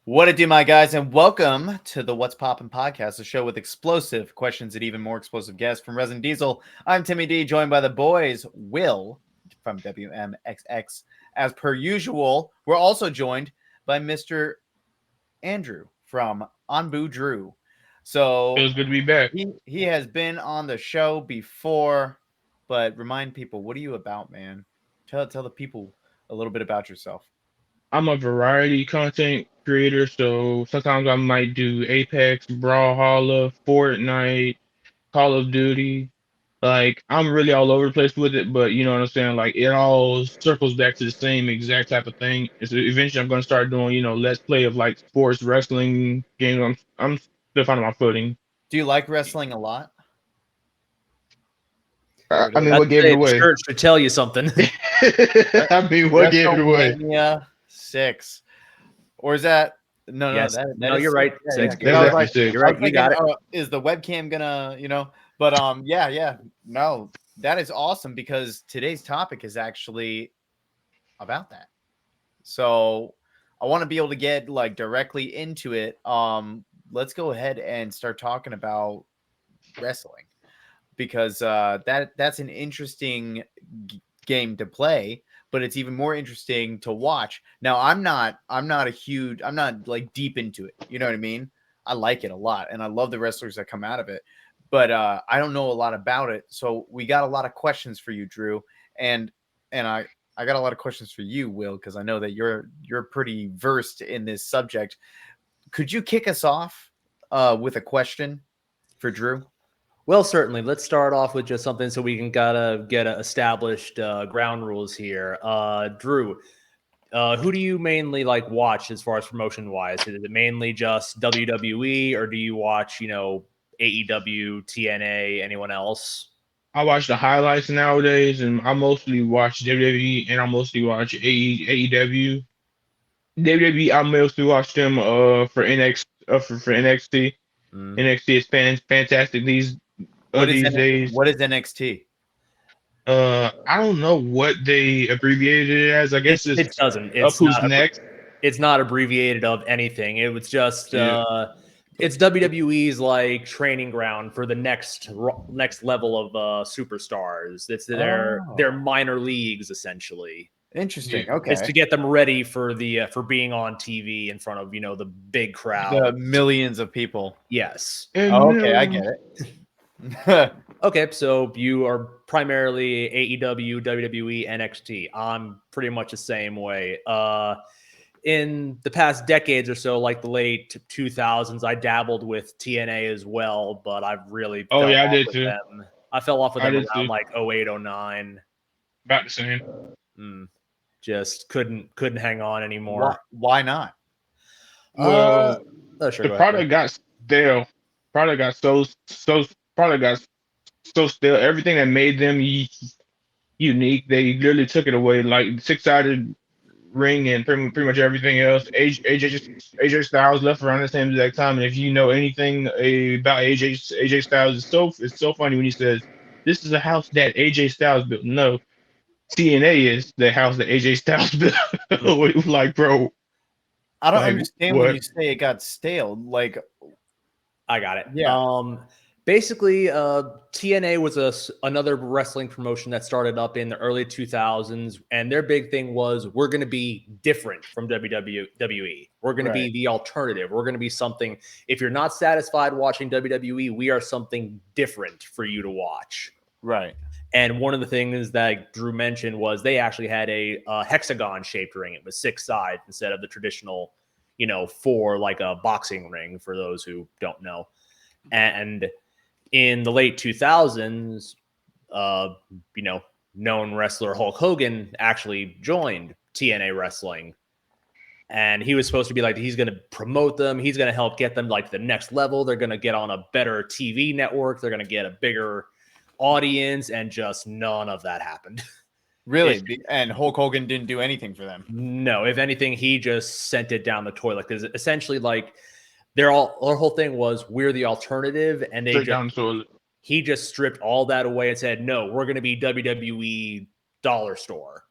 What it do, my guys, and welcome to the What's Poppin' podcast, a show with explosive questions and even more explosive guests from Resin Diesel. I'm Timmy D, joined by the boys, Will from WMXX. As per usual, we're also joined by Mr. Andrew from AnbuDrew. So Feels good to be back. he has been on the show before, but remind people, what are you about, man? Tell the people a little bit about yourself. I'm a variety content creator, so sometimes I might do Apex, Brawlhalla, Fortnite, Call of Duty. Like I'm really all over the place with it, but you know what I'm saying? Like it all circles back to the same exact type of thing. So eventually I'm gonna start doing, let's play of like sports wrestling games. I'm still finding my footing. Do you like wrestling a lot? I, Or I does mean, I'd what gave it say the away? shirt should tell you something. I mean, what gave it away? WrestleMania 6? Or is that no, Yes. that No, is you're 6. right. Yeah, yeah. Six. 'Cause That's You're I was right. definitely like, sick. You're I right. was You thinking, got it. is the webcam gonna, but yeah. No, that is awesome because today's topic is actually about that. So I want to be able to get like directly into it. Let's go ahead and start talking about wrestling because that's an interesting game to play, but it's even more interesting to watch. Now, I'm not like deep into it. You know what I mean? I like it a lot, and I love the wrestlers that come out of it, but I don't know a lot about it. So we got a lot of questions for you, Drew, and and I got a lot of questions for you, Will, because I know that you're pretty versed in this subject. Could you kick us off with a question for Drew? Well, certainly. Let's start off with just something so we can gotta get established ground rules here. Drew, who do you mainly like watch as far as promotion wise? Is it mainly just WWE, or do you watch, AEW, TNA, anyone else? I watch the highlights nowadays, and I mostly watch WWE, and I mostly watch AEW. WWE, I mostly watch them for for NXT. Mm. NXT is fantastic these days. What is NXT? I don't know what they abbreviated it as. I It guess it it's doesn't. up who's next. It's not abbreviated of anything. It was just Yeah. it's WWE's like training ground for the next level of superstars. It's their Oh, minor leagues essentially. Yeah. interesting. It's to Okay. get them ready for the for being on TV in front of the big The crowd. millions of people. Yes. And Oh, okay, I millions. get it. Okay, so you are primarily AEW, WWE, NXT. I'm pretty much the same way. In the past decades or so, like the late 2000s, I dabbled with TNA as well, but I've really Oh fell yeah, I off did with too. them. I fell off with I them did around too. like 08, 09. About the same. Mm, just couldn't hang on why anymore. why not? Uh, Well, oh, sure, the go ahead. product got stale. Product got so product got so stale. Everything that made them unique, they literally took it away. Like 6-sided ring and pretty much everything else. AJ Styles left around the same exact time. And if you know anything about AJ Styles, it's so funny when he says, "This is a house that AJ Styles built." No, TNA is the house that AJ Styles built. Mm, It was like, bro, I don't like understand when what? you say it got stale. Like, I got it. yeah, Basically, TNA was another wrestling promotion that started up in the early 2000s, and their big thing was we're going to be different from WWE. We're going to right, be the alternative. We're going to be something. If you're not satisfied watching WWE, we are something different for you to watch. right. And one of the things that Drew mentioned was they actually had a hexagon shaped ring. It was 6 sides instead of the traditional, 4 like a boxing ring for those who don't know. And in the late 2000s, uh, known wrestler Hulk Hogan actually joined TNA Wrestling. And he was supposed to be like, he's going to promote them. He's going to help get them like the next level. They're going to get on a better TV network. They're going to get a bigger audience. And just none of that happened. Really? And Hulk Hogan didn't do anything for them. No, if anything, he just sent it down the toilet because essentially, like, their whole thing was we're the alternative, and Straight down the toilet. he just stripped all that away and said, no, we're going to be WWE dollar store.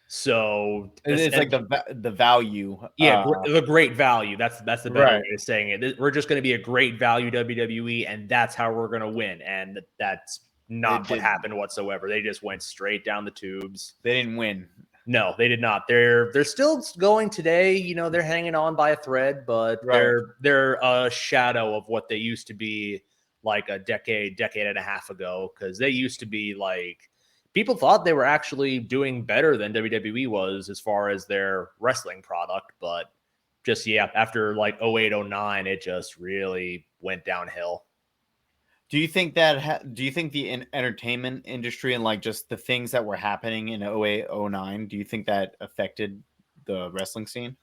So It's like the value. Yeah, the great value. That's the better Right. way of saying it. We're just going to be a great value WWE, and that's how we're going to win. And that's not what happened whatsoever. They just went straight down the tubes. They didn't win. No, they did not. They're still going today. You know, they're hanging on by a thread, but they're a shadow of what they used to be like a decade and a half ago. Because they used to be like, people thought they were actually doing better than WWE was as far as their wrestling product, but just after like 08, 09, it just really went downhill. Do you think that? Do you think the entertainment industry and like just the things that were happening in 08, 09, do you think that affected the wrestling scene?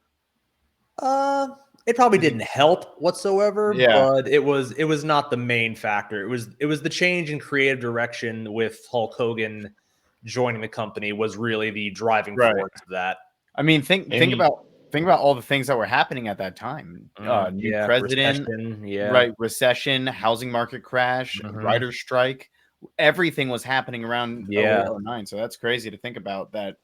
It probably didn't help whatsoever, Yeah. but it was not the main factor. It was the change in creative direction with Hulk Hogan joining the company was really the driving force of that. I mean, think about all the things that were happening at that time. New president, recession, recession, housing market crash, writer's strike. Everything was happening around 0809. So that's crazy to think about that.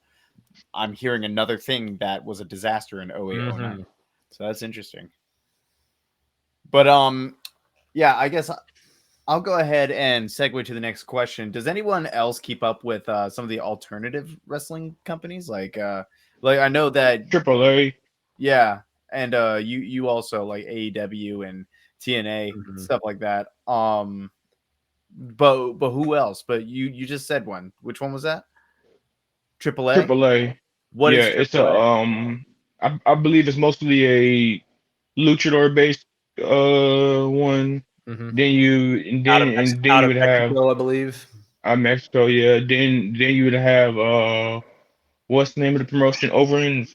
I'm hearing another thing that was a disaster in 0809. So that's interesting. But yeah, I guess I'll go ahead and segue to the next question. Does anyone else keep up with some of the alternative wrestling companies? Like I know that AAA. Yeah, and you also like AEW and TNA stuff like that. But who else? But you just said one. Which one was that? AAA. AAA. What is It's AAA? I believe it's mostly a luchador based one. Then you would have Mexico, I believe. Mexico, yeah. Then you would have what's the name of the promotion over in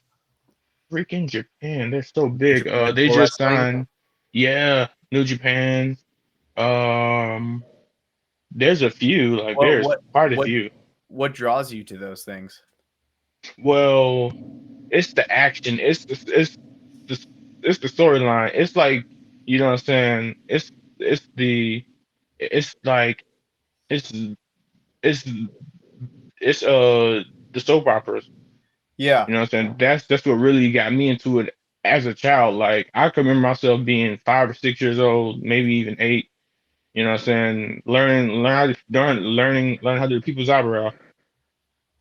freaking Japan? They're so big. Japan They Pro just Wrestling? signed, New Japan. There's a few, like there's quite a few. What draws you to those things? Well, it's the action. The it's the storyline. It's like, you know what I'm saying. It's the it's like it's it's it's the soap operas. Yeah. You know what I'm saying? That's what really got me into it as a child. Like I can remember myself being 5 or 6 years old, maybe even 8. You know what I'm saying? Learning how to do people's eyebrow.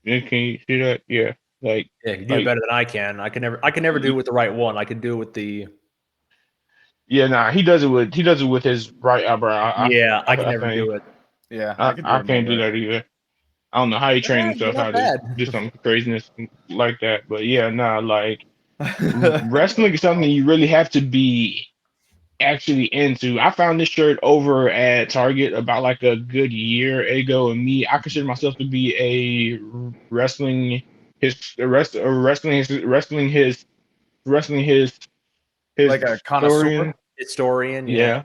Yeah, can you see that? Yeah. Like you do it better than I can. I can never do it with the right one. I can do it with the Yeah, nah, he does it with his right eyebrow. I can never do it. Yeah, I can't do that either. I don't know how he trained himself how to do some craziness like that. But yeah, nah, like wrestling is something you really have to be actually into. I found this shirt over at Target about like a good year ago, and I consider myself to be a wrestling like a connoisseur. historian. Yeah.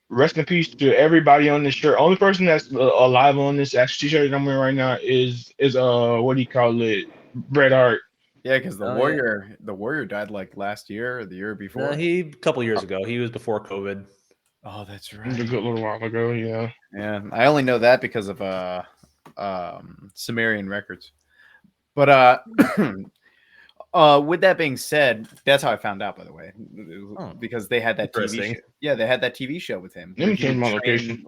Rest in peace to everybody on this shirt. Only person that's alive on this actual t-shirt that I'm wearing right now is what do you call it? Bret Hart. Yeah, because the Warrior died like last year or the year before. A couple years ago. He was before COVID. Oh, that's right. A good little while ago, yeah. Yeah, I only know that because of Sumerian Records. But with that being said, that's how I found out, by the way, because they had that TV show. Yeah, they had that TV show with him. Let me change my location.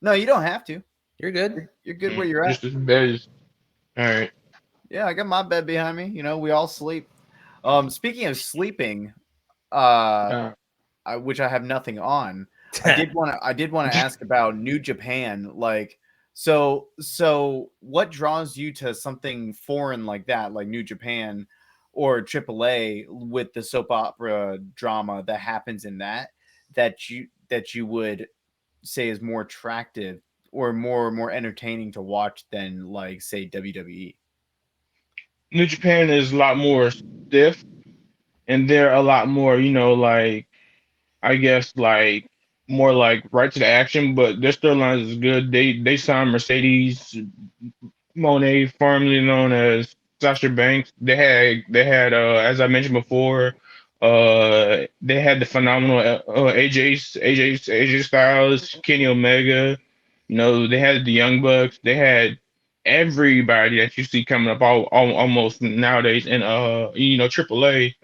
No, you don't have to. You're good. You're good where you're at. Just as bad as... All right. Yeah, I got my bed behind me. You know, we all sleep. Speaking of sleeping, which I have nothing on, I did want to ask about New Japan. Like, so what draws you to something foreign like that, like New Japan or AAA, with the soap opera drama that happens in that you would say is more attractive or more entertaining to watch than, like, say, WWE? New Japan is a lot more stiff, and they're a lot more, like, I guess, like, more like right to the action, but their storylines is good. They signed Mercedes Monet, formerly known as Sasha Banks. They had as I mentioned before, they had the phenomenal AJ Styles, Kenny Omega. They had the Young Bucks. They had everybody that you see coming up almost nowadays in AAA,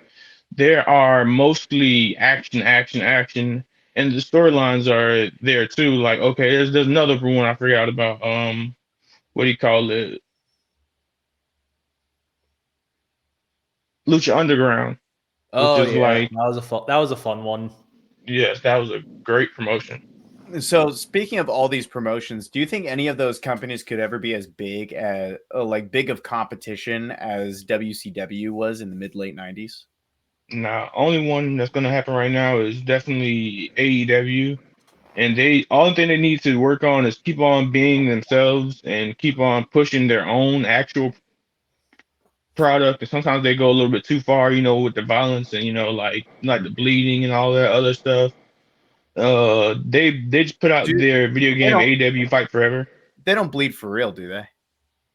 there are mostly action, and the storylines are there too. Like, okay, there's another one I forgot about. What do you call it? Lucha Underground, which Oh is yeah, like, that was a fun one. yes, that was a great promotion. So speaking of all these promotions, do you think any of those companies could ever be as big as like big of competition as WCW was in the mid late 90s? Now, only one that's gonna happen right now is definitely AEW. And they all thing they need to work on is keep on being themselves and keep on pushing their own actual product. And sometimes they go a little bit too far, with the violence and like the bleeding and all that other stuff. They just put out Do their video they game don't AEW Fight Forever. they don't bleed for real, do they?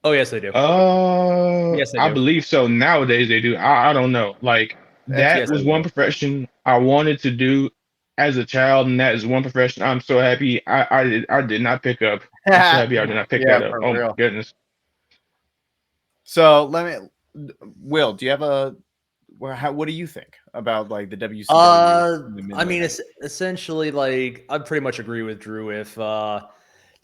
Oh yes, they do. Yes, they I do. believe so. Nowadays they do. I don't know. Like That's that Yes, was they one do. profession I wanted to do as a child, and that is one profession I'm so happy I did not pick up. I'm so happy I did not pick Yeah, that up. for Oh my real. goodness. So Will, do you have what do you think about like the WCW in the mid I late mean, 90s? essentially, like I pretty much agree with Drew. If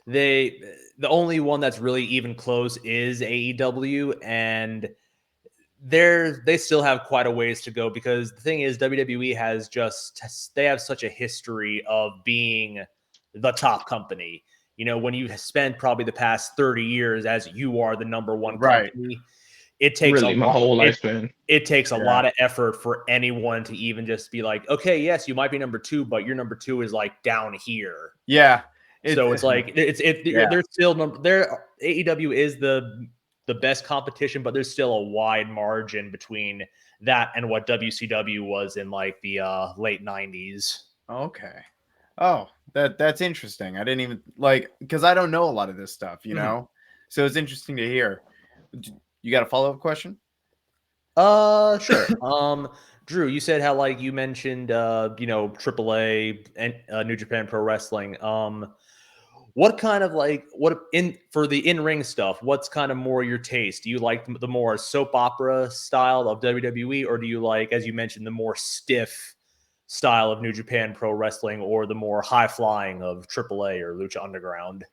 they, the only one that's really even close is AEW, and they still have quite a ways to go because the thing is WWE has they have such a history of being the top company. When you spend probably the past 30 years as you are the number one Right. company, it takes a Really, my lot whole lifespan. it takes a Yeah. lot of effort for anyone to even just be like, okay, yes, you might be number two, but your number two is like down here. Yeah. So it's like Yeah. there's still there AEW is the best competition, but there's still a wide margin between that and what WCW was in like the late 90s. Okay. Oh, that's interesting. I didn't even because I don't know a lot of this stuff, Mhm. So it's interesting to hear. You got a follow-up question? Sure. Drew, you said how like you mentioned AAA and New Japan Pro Wrestling. What kind of like what in for the in-ring stuff, what's kind of more your taste? Do you like the more soap opera style of WWE, or do you like, as you mentioned, the more stiff style of New Japan Pro Wrestling, or the more high flying of AAA or Lucha Underground?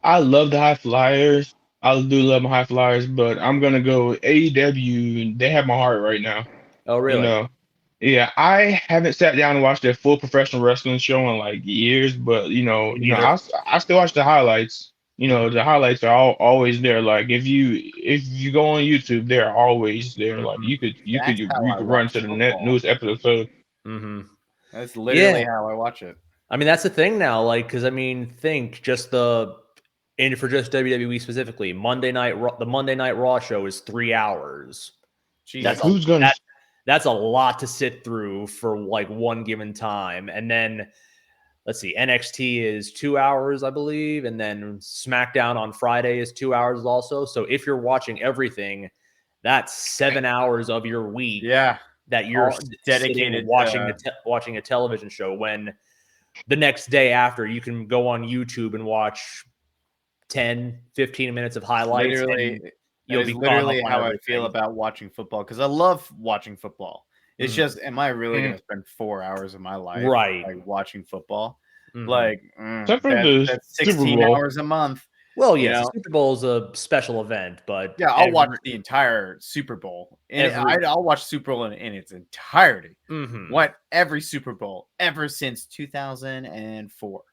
I love the high flyers. I do love my high flyers, but I'm gonna go AEW. They have my heart right now. Oh, You really? know, yeah. I haven't sat down and watched a full professional wrestling show in like years, but Me I, neither. I still watch the highlights. Mhm. The highlights are always there. Like if you go on YouTube, they're always there. Like Mhm. That's how you I could run watch to the football. newest episode. Mhm. That's Yeah. literally how I watch it. I mean, that's the thing now. Like, because I mean, think just and for just WWE specifically, the Monday Night Raw show is 3 hours. Like That's Jesus. a who's gonna? that that's a lot to sit through for like one given time. And then let's see, NXT is 2 hours, I believe, and then SmackDown on Friday is 2 hours also. So if you're watching everything, that's 7 hours of your week Yeah. that you're All sitting dedicated watching to watching a television show. When the next day after, you can go on YouTube and watch 10, 15 minutes of highlights, literally and that you'll is be caught up literally on how I feel everything. about watching football because I love watching football. It's Mhm. just, am I really Mm, going to spend 4 hours of my life Right. like watching football? Mhm. Like except for that the that's Super 16 Bowl. hours a month, Well, you yes, the know? Super Bowl is a special event, but Yeah, I'll watch the entire Super Bowl, and every I'll watch Super Bowl in its entirety. mhm. What every Super Bowl ever since 2004,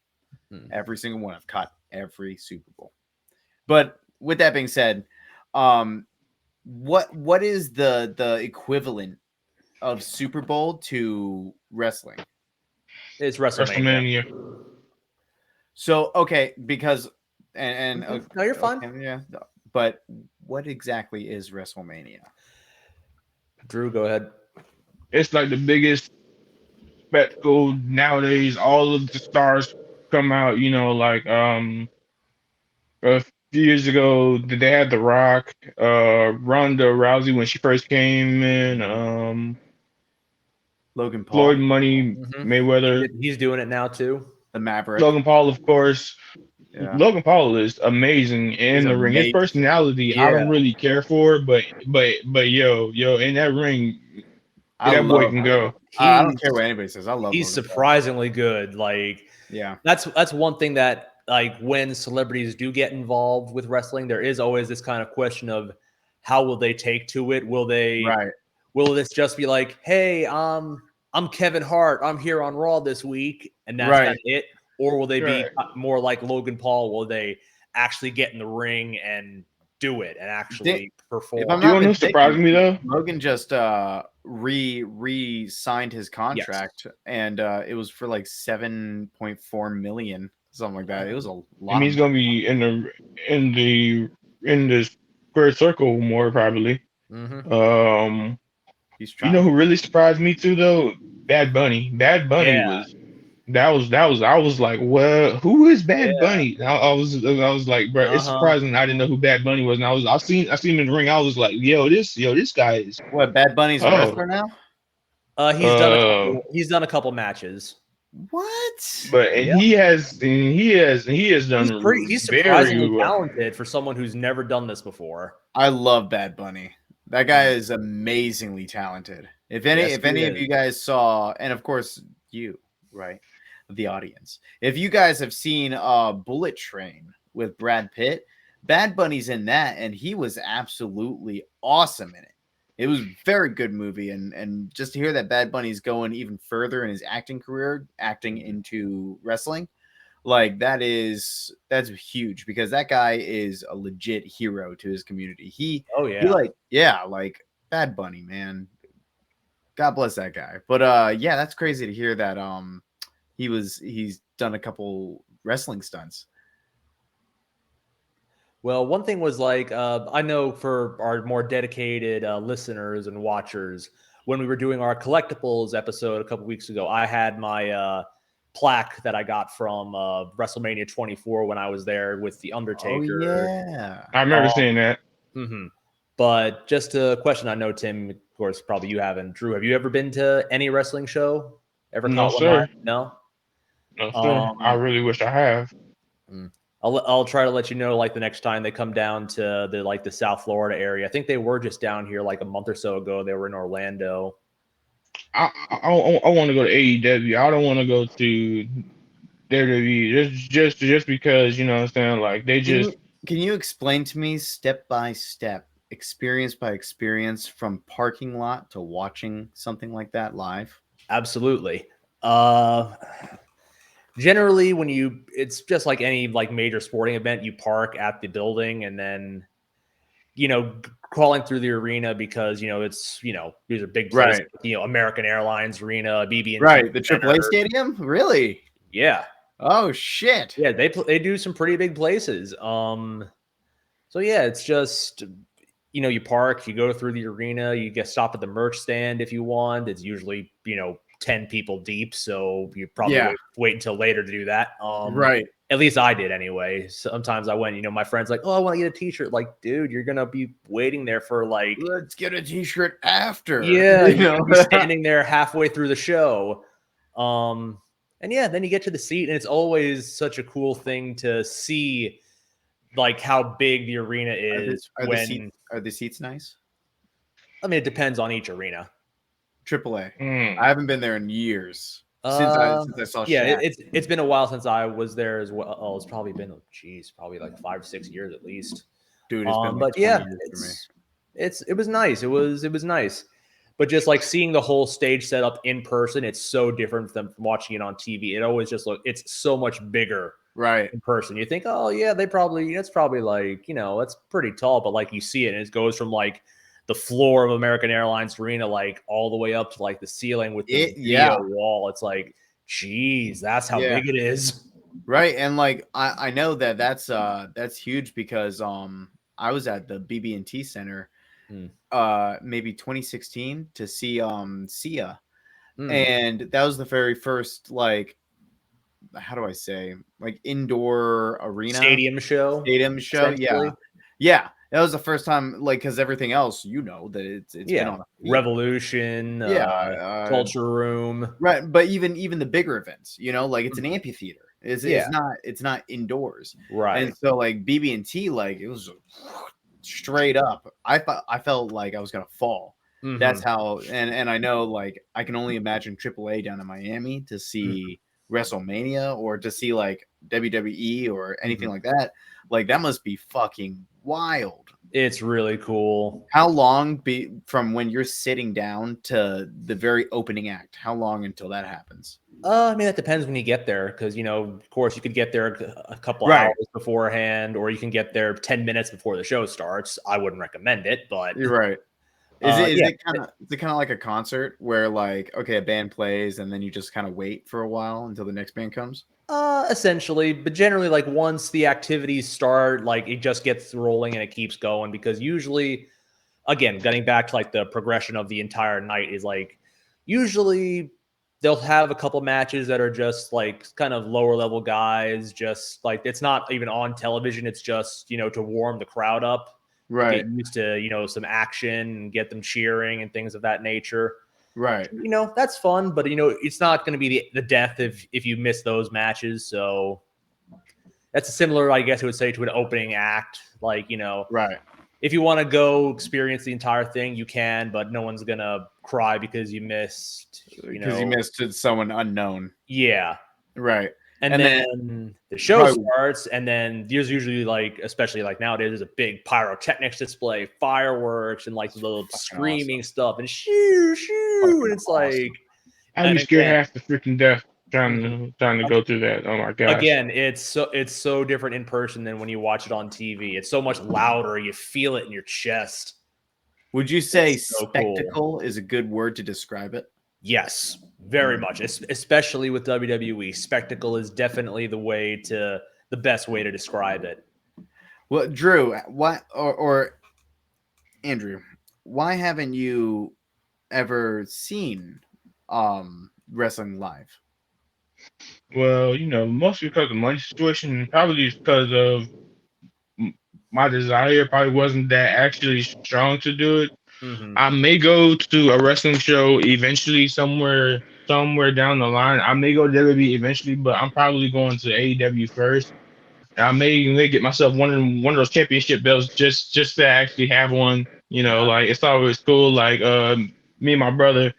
Mm. every single one I've caught every Super Bowl. But with that being said, um, what is the equivalent of Super Bowl to wrestling? It's WrestleMania. WrestleMania. So okay, because and Mhm. No, you're fine. okay, yeah, but what exactly is WrestleMania? Drew, go ahead. It's like the biggest spectacle nowadays. All of the stars come out. Like a few years ago, they had The Rock, Ronda Rousey when she first came in, Logan Floyd Paul, Money Mhm. Mayweather, He's doing it now too. the Maverick. Logan Paul, of course. Yeah. Logan Paul is amazing in He's the ring. His amazing. personality, I Yeah. don't really care for, but yo, in that ring, I that boy love. can go. I don't He's care what anybody says. I love he's Logan Paul. surprisingly good. Like Yeah. that's one thing that like when celebrities do get involved with wrestling, there is always this kind of question of how will they take to it? Right. Will this just be like, hey, I'm Kevin Hart, I'm here on Raw this week, and that's kind Right. of it? Or will they be Right. more like Logan Paul? Will they actually get in the ring and do it and actually If perform? I'm Do you not know who surprised mistaken, me though? Logan just re-signed his contract, and it was for like 7.4 million, something like that. It was a I lot mean, of he's gonna money. be in the square circle more probably. Mm-hmm. He's You know trying. who really surprised me too though? Bad Bunny. Bad Bunny Yeah, was I was like, well, who is Bad yeah, Bunny? I was like, bro, it's uh-huh. surprising I didn't know who Bad Bunny was. And I seen him in the ring. I was like, this guy is What, Bad Bunny's a oh wrestler now? uh He's done a couple matches. What? but and Yeah. he has done He's very surprisingly well. talented for someone who's never done this before. I love Bad Bunny. That guy is amazingly talented. Yes, If he any of is. you guys saw, and of course you, right, the audience, if you guys have seen Bullet Train with Brad Pitt, Bad Bunny's in that, and he was absolutely awesome in it. It was a very good movie, and just to hear that Bad Bunny's going even further in his acting career, acting into wrestling, like that's huge because that guy is a legit hero to his community. Oh He yeah. like, yeah, like Bad Bunny, man. God bless that guy. But yeah, that's crazy to hear that he's done a couple wrestling stunts. Well, one thing was like I know for our more dedicated listeners and watchers, when we were doing our collectibles episode a couple weeks ago, I had my plaque that I got from WrestleMania 24 when I was there with the Oh Undertaker. yeah. I remember seeing that. Mm-hmm. But just a question, I know Tim, of course, probably you haven't. Drew, have you ever been to any wrestling show? Ever No caught one live? sir. No. No sir. I Um, really wish I have. mm. I'll try to let you know like the next time they come down to the South Florida area. I think they were just down here like a month or so ago. They were in Orlando. I want to go to AEW. I don't want to go to WWE just because you know what I'm saying, like they Can just you can you explain to me step by step, experience by experience, from parking lot to watching something like that live? Absolutely. Generally, it's just like any like major sporting event, you park at the building and then crawling through the arena because it's these are big places, Right. American Airlines Arena, BB&T Right. The Center. AAA stadium? Really? Yeah, Oh shit. yeah, they do some pretty big places. So yeah, it's just you park, you go through the arena, you get stopped at the merch stand if you want. It's usually 10 people deep, so you probably Yeah. wait until later to do that. Right. At least I did anyway. Sometimes I went, my friend's like, oh, I want to get a t-shirt. Like, dude, you're gonna be waiting there for like, Let's get a t-shirt after. yeah, You you're know? gonna be standing there halfway through the show. And yeah, then you get to the seat, and it's always such a cool thing to see like how big the arena is when Are the seats nice? I mean, it depends on each arena. AAA. mm, I haven't been there in years Uh, since I saw yeah, Shaq. it's been a while since I was there as well. Oh, it's probably been, probably like 5-6 years at least. Dude, it's been like But 20 yeah, years for me. it was nice. It was nice. But just like seeing the whole stage setup in person, it's so different from watching it on TV. It always just it's so much bigger Right. in person. You think, oh yeah, it's probably like, it's pretty tall, but like you see it and it goes from like the floor of American Airlines Arena, like all the way up to like the ceiling with the Yeah. video wall. It's like, geez, that's how Yeah. big it is. Right. And like I know that's huge because I was at the BB&T Center maybe 2016 to see Sia. And that was the very first, like, how do I say, like, indoor arena Stadium show, stadium show. Yeah. essentially. Yeah. That was the first time, like, because everything else, that it's been Yeah, on a field. Revolution, Yeah. Culture Room. Right. But even the bigger events, like, it's an amphitheater. Yeah. It's not indoors. Right. And so like BB&T, like it was straight up. I felt like I was gonna fall. That's Mhm. how. And I know, like, I can only imagine AAA down in Miami to see WrestleMania or to see like WWE or anything like that. Like that must be fucking wild. It's really cool. How long be from when you're sitting down to the very opening act? How long until that happens? I mean, that depends when you get there, because of course, you could get there a couple Right. hours beforehand, or you can get there 10 minutes before the show starts. I wouldn't recommend it, but You're right. Is yeah, it kind of like a concert where like, okay, a band plays and then you just kind of wait for a while until the next band comes? essentially, but generally, like once the activities start, like it just gets rolling and it keeps going, because usually, again, getting back to like the progression of the entire night is like usually they'll have a couple matches that are just like kind of lower level guys, just like it's not even on television, it's just to warm the crowd up, to Right. get used to some action and get them cheering and things of that nature. Right. That's fun, but it's not going to be the death if you miss those matches. So that's a similar, I guess I would say, to an opening act. Like Right. if you want to go experience the entire thing, you can, but no one's gonna cry because you missed. Because you missed someone unknown. Yeah. Right. And then the show starts, and then there's usually, like, especially like nowadays, there's a big pyrotechnics display, fireworks, and like little screaming stuff, and shoo, and it's like, I'd be scared half to freaking death trying to go through that. Oh my gosh! Again, it's so different in person than when you watch it on TV. It's so much louder. You feel it in your chest. Would you say so spectacle is a good word to describe it? Yes, very much. Especially with WWE, spectacle is definitely the best way to describe it. Well, Drew, why or Andrew, why haven't you ever seen wrestling live? Well, mostly because of the money situation, probably because of my desire probably wasn't that actually strong to do it. I may go to a wrestling show eventually somewhere down the line. I may go to WWE eventually, but I'm probably going to AEW first. I may get myself one of those championship belts just to actually have one. Like it's always cool. Like me and my brother,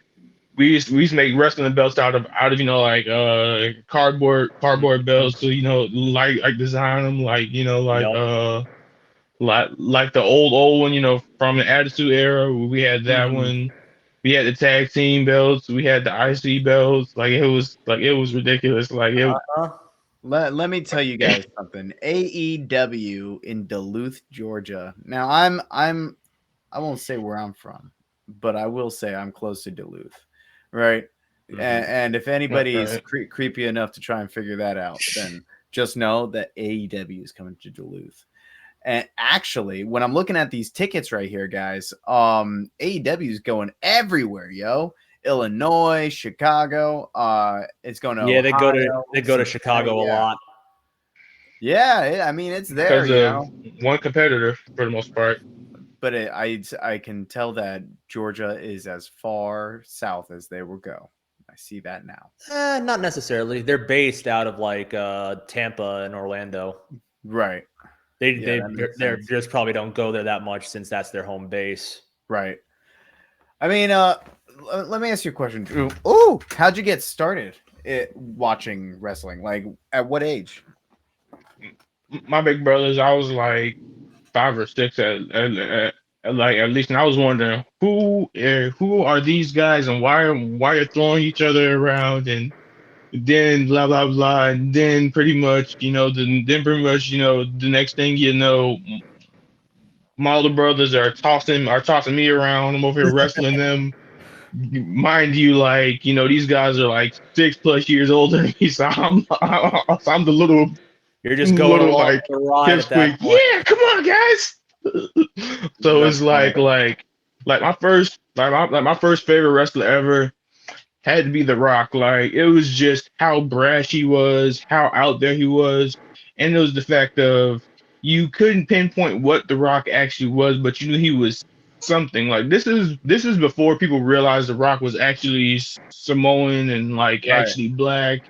we used to make wrestling belts out of like cardboard belts. So like design them like the old one, from the Attitude Era. We had that one. We had the tag team belts. We had the IC belts. Like it was ridiculous. Like it. Let me tell you guys something. AEW in Duluth, Georgia. Now I won't say where I'm from, but I will say I'm close to Duluth, right? And if anybody's creepy enough to try and figure that out, then just know that AEW is coming to Duluth. And actually, when I'm looking at these tickets right here, guys, AEW is going everywhere, yo. Illinois, Chicago, it's going to Ohio, they go to Chicago a lot. Yeah, I mean it's there, because of one competitor for the most part. But I can tell that Georgia is as far south as they will go. I see that now. Not necessarily. They're based out of like Tampa and Orlando. Right. They just probably don't go there that much since that's their home base. Right. I mean, let me ask you a question, Drew. Oh, how'd you get started watching wrestling? Like, at what age? My big brothers, I was like 5 or 6 at least, and I was wondering who are these guys and why are throwing each other around, and then blah blah blah, and then pretty much the next thing my older brothers are tossing me around. I'm over here wrestling them. Mind you, like these guys are like 6+ years older than me, so I'm the little. You're just going along like the ride at that point. Yeah, come on, guys. So it's like my first favorite wrestler ever had to be The Rock. Like it was just how brash he was, how out there he was, and it was the fact of you couldn't pinpoint what The Rock actually was, but you knew he was something. Like this is before people realized The Rock was actually Samoan and like actually black.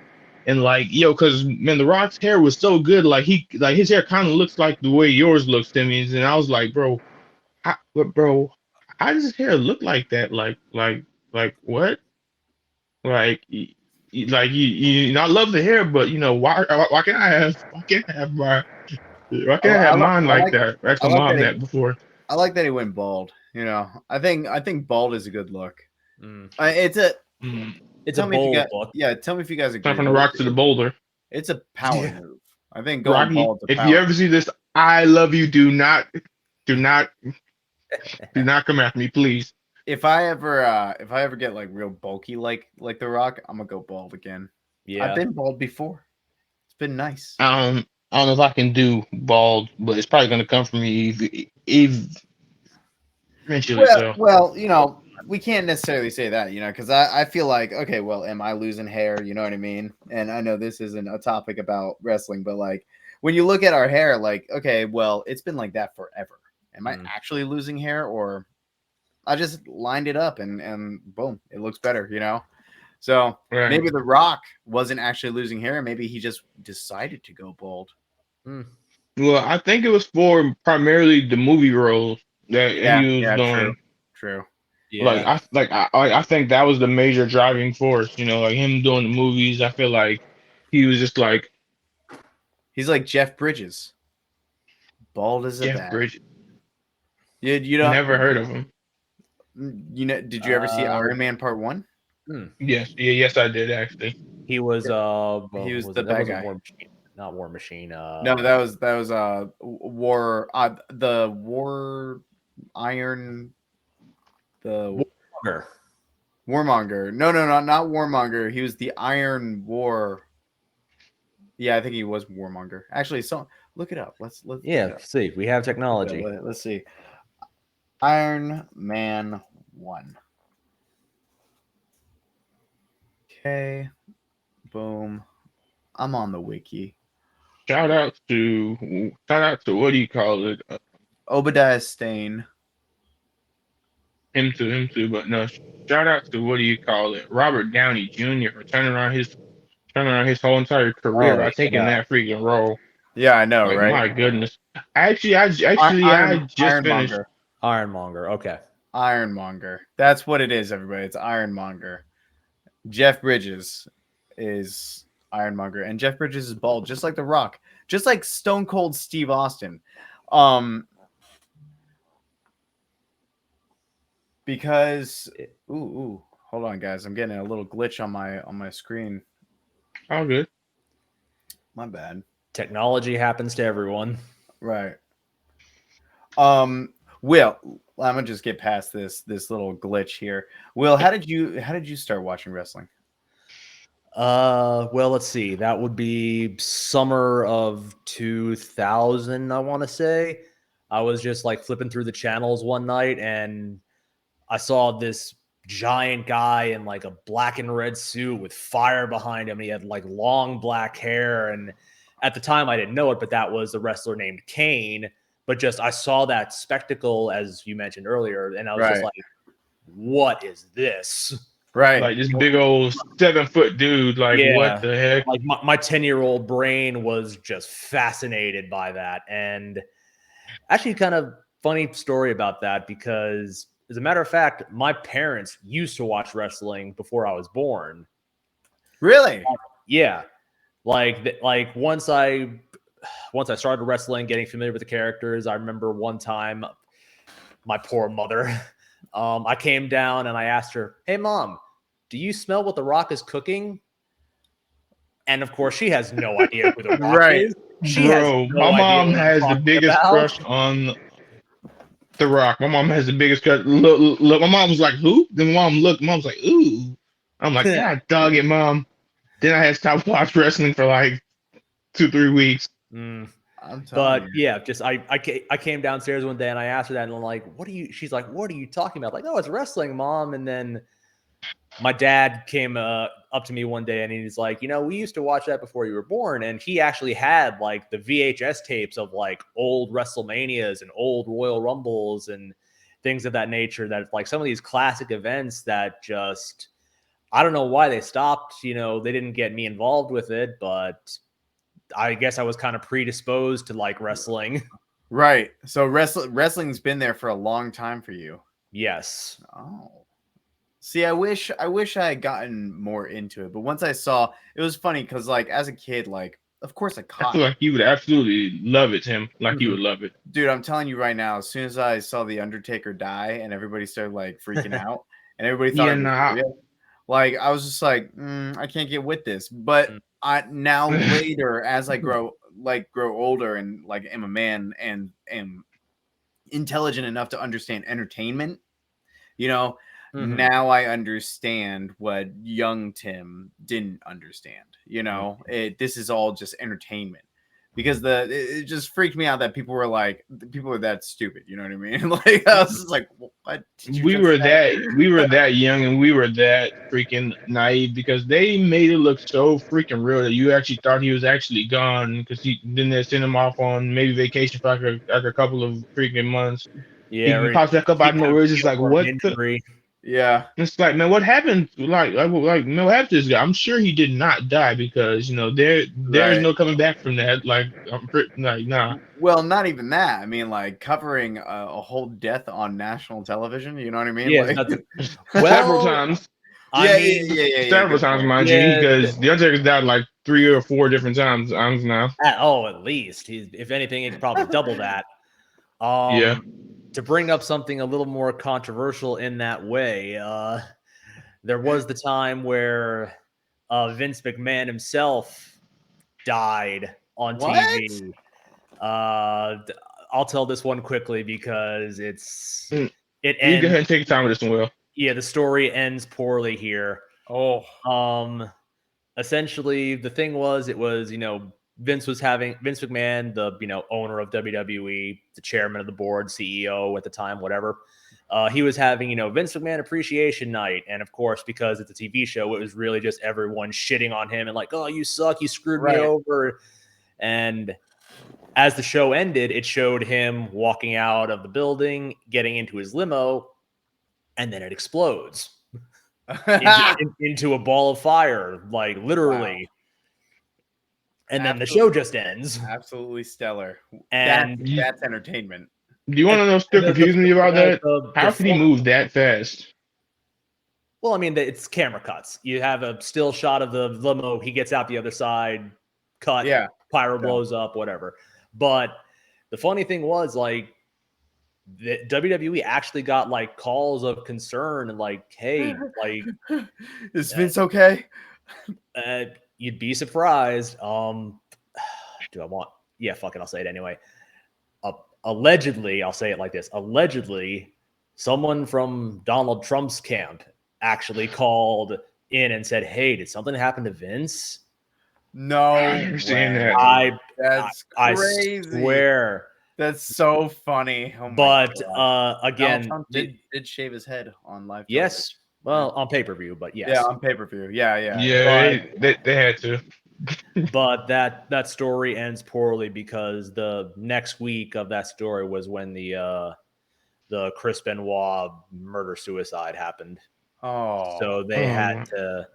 And like, yo, because man, The Rock's hair was so good. Like his hair kind of looks like the way yours looks to me. And I was like, bro, how does his hair look like that? Like what? Like, I love the hair, but why can't I have mine I like like that? Ask I my like mom that that before. I like that he went bald. I think bald is a good look. Mm. It's a Mm. It's a tell me if you bold got look. yeah. Tell me if you guys Time agree, from the but rock to the boulder. it's a power Yeah. move. I think going Rocky, bald's a if you power. ever see this, I love you. Do not, do not, do not come after me, please. If I ever get like real bulky like The Rock, I'm gonna go bald again. Yeah. I've been bald before. It's been nice. I don't know if I can do bald, but it's probably gonna come from me eventually. So Well, we can't necessarily say that, because I feel like, okay, well, am I losing hair? You know what I mean? And I know this isn't a topic about wrestling, but like when you look at our hair, like, okay, well, it's been like that forever. Am I actually losing hair, or I just lined it up and boom, it looks better? So right. maybe The Rock wasn't actually losing hair. Maybe he just decided to go bald. Well, I think it was for primarily the movie roles that he was doing. True. Yeah. I think that was the major driving force. Like him doing the movies. I feel like he was just like He's like Jeff Bridges, bald as a Jeff bat. Bridges. You don't, Never heard of him. Did you ever see Iron Man Part 1? Yes, I did actually. He was He was was the it? That bad wasn't guy. War Machine, not War Machine. No, that was War the War Iron the Warmonger. Warmonger. No, not Warmonger. He was the Iron War. Yeah, I think he was Warmonger. Actually, so look it up. Let's look Yeah, it up. see, we have technology. Let's see. Iron Man 1. Okay. Boom. I'm on the wiki. Shout out to what do you call it? Obadiah Stane. Him too. But no, shout out to what do you call it? Robert Downey Jr. for turning around his whole entire career by taking that freaking role. Yeah, I know, Like right? my goodness. I just finished. Ironmonger. Okay. Ironmonger. That's what it is, everybody. It's Ironmonger. Jeff Bridges is Ironmonger, and Jeff Bridges is bald, just like The Rock, just like Stone Cold Steve Austin. Because ooh, hold on, guys, I'm getting a little glitch on my screen. All good. My bad. Technology happens to everyone. Right. Will, I'm gonna just get past this little glitch here. Will, how did you start watching wrestling? Well, let's see. That would be summer of 2000, I want to say. I was just like flipping through the channels one night and I saw this giant guy in like a black and red suit with fire behind him. He had like long black hair. And at the time I didn't know it, but that was a wrestler named Kane. But just I saw that spectacle, as you mentioned earlier, and I was just like, what is this? Right. Like this big old 7-foot dude. Like, what the heck? Like my 10-year-old brain was just fascinated by that. And actually kind of funny story about that, because as a matter of fact, my parents used to watch wrestling before I was born. Really? Yeah. Like once I started wrestling, getting familiar with the characters, I remember one time my poor mother, I came down and I asked her, "Hey mom, do you smell what The Rock is cooking?" And of course she has no idea who The Rock is. She has no my idea mom what has the biggest crush on The Rock. My mom has the biggest crush. Look, my mom was like, who? Then mom looked, mom's like, ooh. I'm like, God dog it, mom. Then I had to stop watch wrestling for like 2-3 weeks. But yeah, just I came downstairs one day and I asked her that, and I'm like, she's like, what are you talking about? Like, oh, it's wrestling, mom. And then my dad came up to me one day and he's like, we used to watch that before you were born. And he actually had like the VHS tapes of like old WrestleManias and old Royal Rumbles and things of that nature, that like some of these classic events that just I don't know why they stopped. They didn't get me involved with it, but I guess I was kind of predisposed to like wrestling. Right. So wrestling's been there for a long time for you. Yes. Oh. See, I wish I had gotten more into it, but once I saw, it was funny because like as a kid, like of course I I caught. feel like you would absolutely love it, Tim. Like you Mhm. would love it. Dude, I'm telling you right now, as soon as I saw the Undertaker die and everybody started like freaking out and everybody thought Yeah, it was nah. real, like I was just like, I can't get with this. But I now later, as I grow older and like am a man and am intelligent enough to understand entertainment, now I understand what young Tim didn't understand. This is all just entertainment. Because it just freaked me out that people were that stupid. You know what I mean? Like I was just like, what did you we just were say? that young and we were that freaking naive because they made it look so freaking real that you actually thought he was actually gone because then they sent him off on maybe vacation for like a couple of freaking months. Yeah. He pops back up out of nowhere. It's just like what the. Injury. Yeah. It's like, man, what happened? Like, man, what happened to this guy? I'm sure he did not die because there's Right. no coming back from that. Like, nah. Well, not even that. I mean, like covering a whole death on national television. You know what I mean? Yeah. Like, Several Well, times, I mean, yeah. several Good times, point. mind you, because the Undertaker's died like 3 or 4 different times now. at least if anything, it's probably double that. Yeah. To bring up something a little more controversial in that way, there was the time where Vince McMahon himself died on What? TV. I'll tell this one quickly because it You go ends. ahead and take your time with this one, Will. Yeah, the story ends poorly here. Oh. Essentially, the thing was, Vince McMahon, the owner of WWE, the chairman of the board, CEO at the time, whatever. He was having Vince McMahon Appreciation Night, and of course, because it's a TV show, it was really just everyone shitting on him and like, "Oh, you suck, you screwed me over." And as the show ended, it showed him walking out of the building, getting into his limo, and then it explodes into a ball of fire, like literally. Wow. And then the show just ends. Absolutely stellar. And that's entertainment. Do you want to know what's still confusing me about that? How could he move that fast? Well, I mean, it's camera cuts. You have a still shot of the limo. He gets out the other side, cut, pyro blows up, whatever. But the funny thing was, like, the WWE actually got like calls of concern and like, hey, like, is Vince okay? You'd be surprised. Do I want? Yeah, fuck it. I'll say it anyway. Allegedly, I'll say it like this. Allegedly, someone from Donald Trump's camp actually called in and said, "Hey, did something happen to Vince?" No, that. That's crazy. I swear. That's so funny. Oh but again, Trump did shave his head on live. Yes, well, on pay-per-view, but yes. Yeah, on pay-per-view. Yeah. They had to. But that story ends poorly because the next week of that story was when the Chris Benoit murder-suicide happened. Oh. So they had to.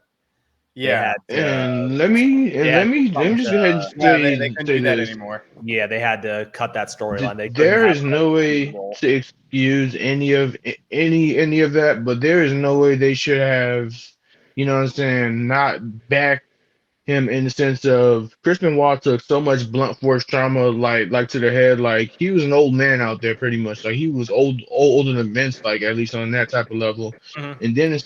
Yeah. And let me just go ahead and say they couldn't do that anymore. Yeah, they had to cut that storyline. There is no way to excuse any of that, but there is no way they should have, you know what I'm saying, not back him in the sense of Chris Benoit took so much blunt force trauma like to the head. Like he was an old man out there pretty much. Like he was older than Vince, like at least on that type of level. Mm-hmm. And then it's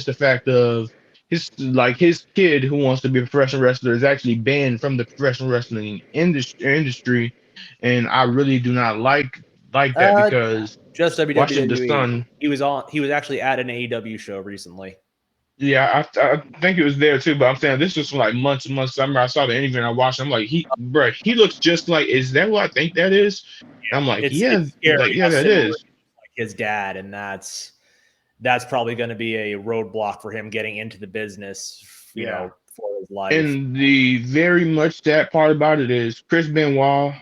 the fact of his kid who wants to be a professional wrestler is actually banned from the professional wrestling industry. And I really do not like that because just WWE. Watching the son. He was actually at an AEW show recently. Yeah, I think it was there too, but I'm saying this was like months and months. I remember I saw the interview and I watched. I'm like, he looks just like. Is that what I think that is? Yeah, I'm like, it's that is. Like his dad, and that's probably going to be a roadblock for him getting into the business. You know, for his life. And the very much sad part about it is Chris Benoit,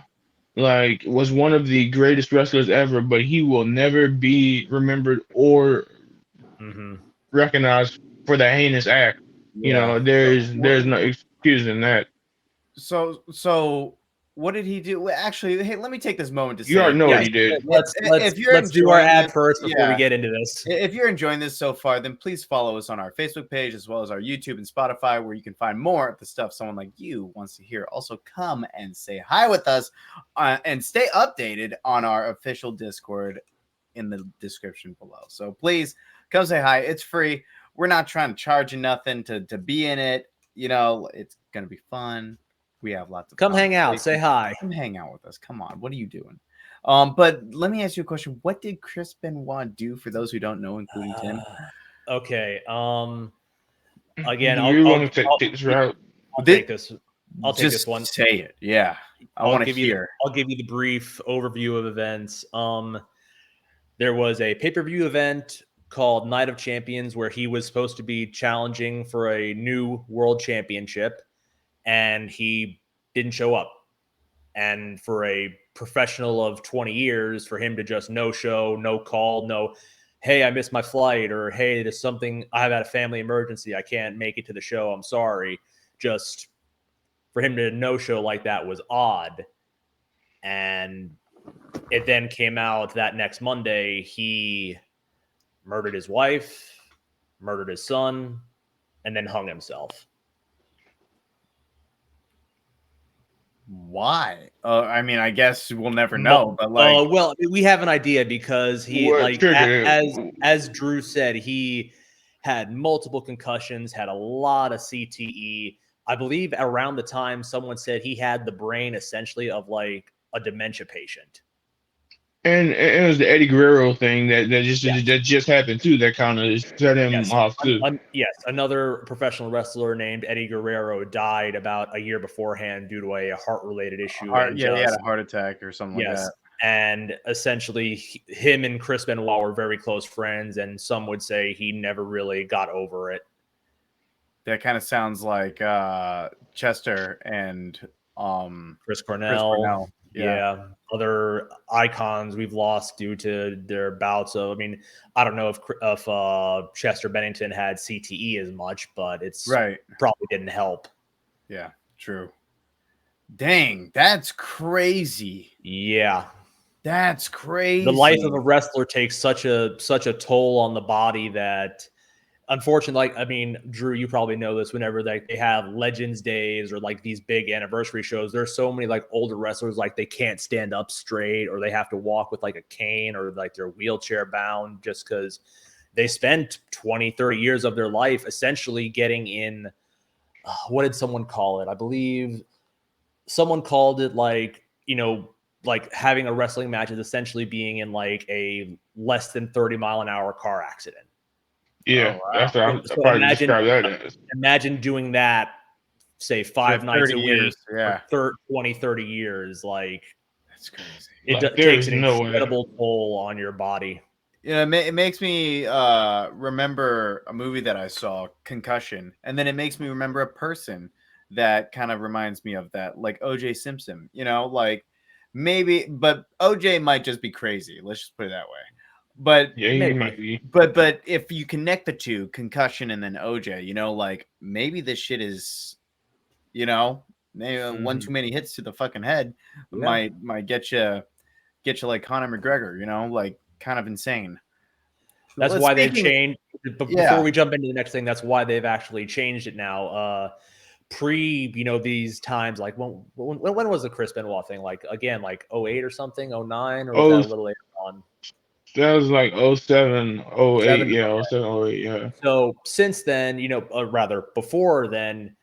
like, was one of the greatest wrestlers ever, but he will never be remembered or recognized for the heinous act. You Yeah. know, there's no excusing that. So what did he do? Well, actually, hey, let me take this moment to You already say, know what Yes, he did. if you're let's do our enjoying ad this, first before we yeah, get into this. if you're enjoying this so far, then please follow us on our Facebook page as well as our YouTube and Spotify, where you can find more of the stuff someone like you wants to hear. Also, come and say hi with us and stay updated on our official Discord in the description below. So please come say hi. It's free. We're not trying to charge you nothing to be in it. You know, it's going to be fun. We have lots of Come hang out, conversation. say hi. Come hang out with us. Come on. What are you doing? But let me ask you a question. What did Chris Benoit do for those who don't know, including Tim? Okay. Do Again, you want to take this route? I'll take this. I'll take Just this one. say it. Yeah. I want to hear. I'll give you the brief overview of events. There was a pay-per-view event called Night of Champions where he was supposed to be challenging for a new world championship, and he didn't show up. And for a professional of 20 years, for him to just no show, no call, no, hey, I missed my flight, or hey, there's something, I've had a family emergency, I can't make it to the show, I'm sorry. Just for him to no show like that was odd. And it then came out that next Monday he murdered his wife, murdered his son, and then hung himself. Why? I mean, I guess we'll never know. But well, we have an idea because he, What like, triggered as Drew said, he had multiple concussions, had a lot of CTE. I believe around the time someone said he had the brain essentially of like a dementia patient. And it was the Eddie Guerrero thing that just happened too. That kind of set him off too. Yes, another professional wrestler named Eddie Guerrero died about a year beforehand due to a heart-related issue. he had a heart attack or something like that. And essentially, him and Chris Benoit were very close friends, and some would say he never really got over it. That kind of sounds like Chester and Chris Cornell. Yeah. Other icons we've lost due to their bouts of. I mean, I don't know if Chester Bennington had CTE as much, but it's probably didn't help. Yeah, true. Dang, that's crazy. Yeah, that's crazy. The life of a wrestler takes such a toll on the body that. Unfortunately, like, I mean, Drew, you probably know this. Whenever they have Legends Days or like these big anniversary shows, there's so many like older wrestlers, like they can't stand up straight or they have to walk with like a cane or like they're wheelchair bound just because they spent 20, 30 years of their life essentially getting in. What did someone call it? I believe someone called it like, you know, like having a wrestling match is essentially being in like a less than 30-mile-an-hour car accident. Yeah, that's what I'm probably describe that as. Imagine doing that, say 5 nights a week, yeah, 20, 30 years. Like, that's crazy. It takes an incredible toll on your body. Yeah, it makes me remember a movie that I saw, Concussion, and then it makes me remember a person that kind of reminds me of that, like O.J. Simpson. You know, like maybe, but O.J. might just be crazy. Let's just put it that way. But yeah, he might be. But if you connect the two, concussion and then OJ, you know, like maybe this shit is, you know, maybe one too many hits to the fucking head might get you like Conor McGregor, you know, like kind of insane. That's why they've changed. Before we jump into the next thing, that's why they've actually changed it now. You know, these times, like when was the Chris Benoit thing? Like again, like 08 or something, 09, or was that a little later on? That was like 07, 08, yeah, 07, 08, yeah. So since then, you know, rather before then,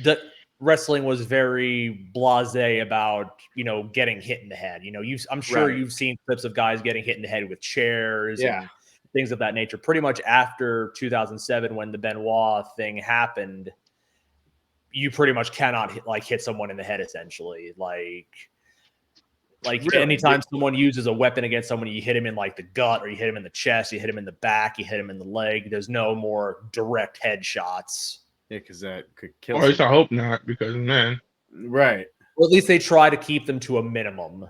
the wrestling was very blasé about, you know, getting hit in the head. You know, I'm sure you've seen clips of guys getting hit in the head with chairs and things of that nature. Pretty much after 2007, when the Benoit thing happened, you pretty much cannot hit someone in the head, essentially. Like really? Anytime someone uses a weapon against someone, you hit him in like the gut, or you hit him in the chest, you hit him in the back, you hit him in the leg. There's no more direct headshots. Yeah, because that could kill. Or at least I hope not, because man, right. Well, at least they try to keep them to a minimum.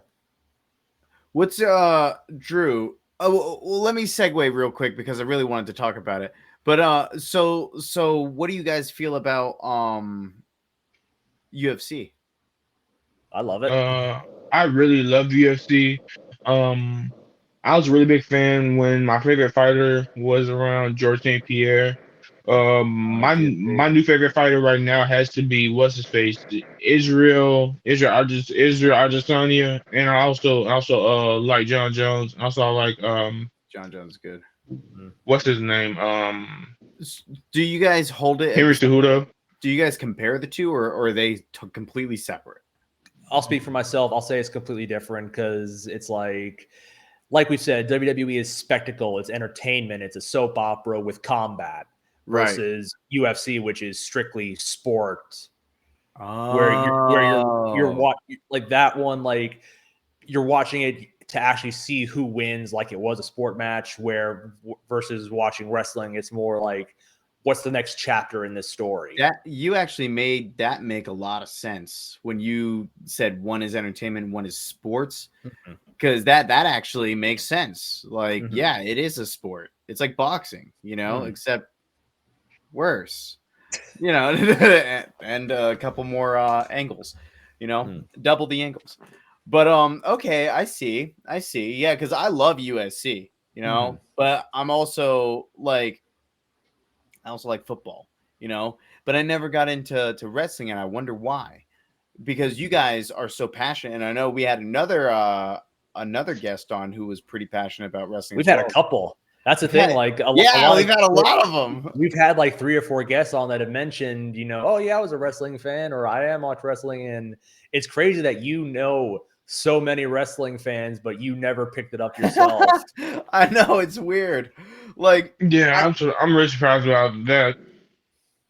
What's Drew? Oh, well, let me segue real quick because I really wanted to talk about it. But so what do you guys feel about UFC? I love it. I really love UFC. Um, I was a really big fan when my favorite fighter was around George St. Pierre. My new favorite fighter right now has to be what's his face, Israel Adesanya, and I also like John Jones. Also I like John Jones is good. Mm. what's his name Do you guys hold it at Henry the same? Cejudo. Do you guys compare the two, or are they completely separate? I'll speak for myself. I'll say it's completely different because it's like we said, WWE is spectacle, it's entertainment, it's a soap opera with combat Right. versus UFC, which is strictly sport. Where you're Oh, like that one, like you're watching it to actually see who wins, like it was a sport match. Where versus watching wrestling, it's more like what's the next chapter in this story. that you actually made that make a lot of sense when you said one is entertainment, one is sports, Mhm. because that actually makes sense. Like, Mhm. yeah, it is a sport. It's like boxing, except worse, and a couple more angles, double the angles. But okay, I see. Yeah, because I love USC, but I also like football, but I never got into wrestling, and I wonder why. Because you guys are so passionate, and I know we had another guest on who was pretty passionate about wrestling We've as had a well. couple. That's the We've thing. had, Like a yeah, lot we've of had a lot of them. we've had like 3 or 4 guests on that have mentioned, oh yeah, I was a wrestling fan, or I am watch wrestling, and it's crazy that so many wrestling fans, but you never picked it up yourself. I know, it's weird. Like, Yeah, I'm really surprised about that.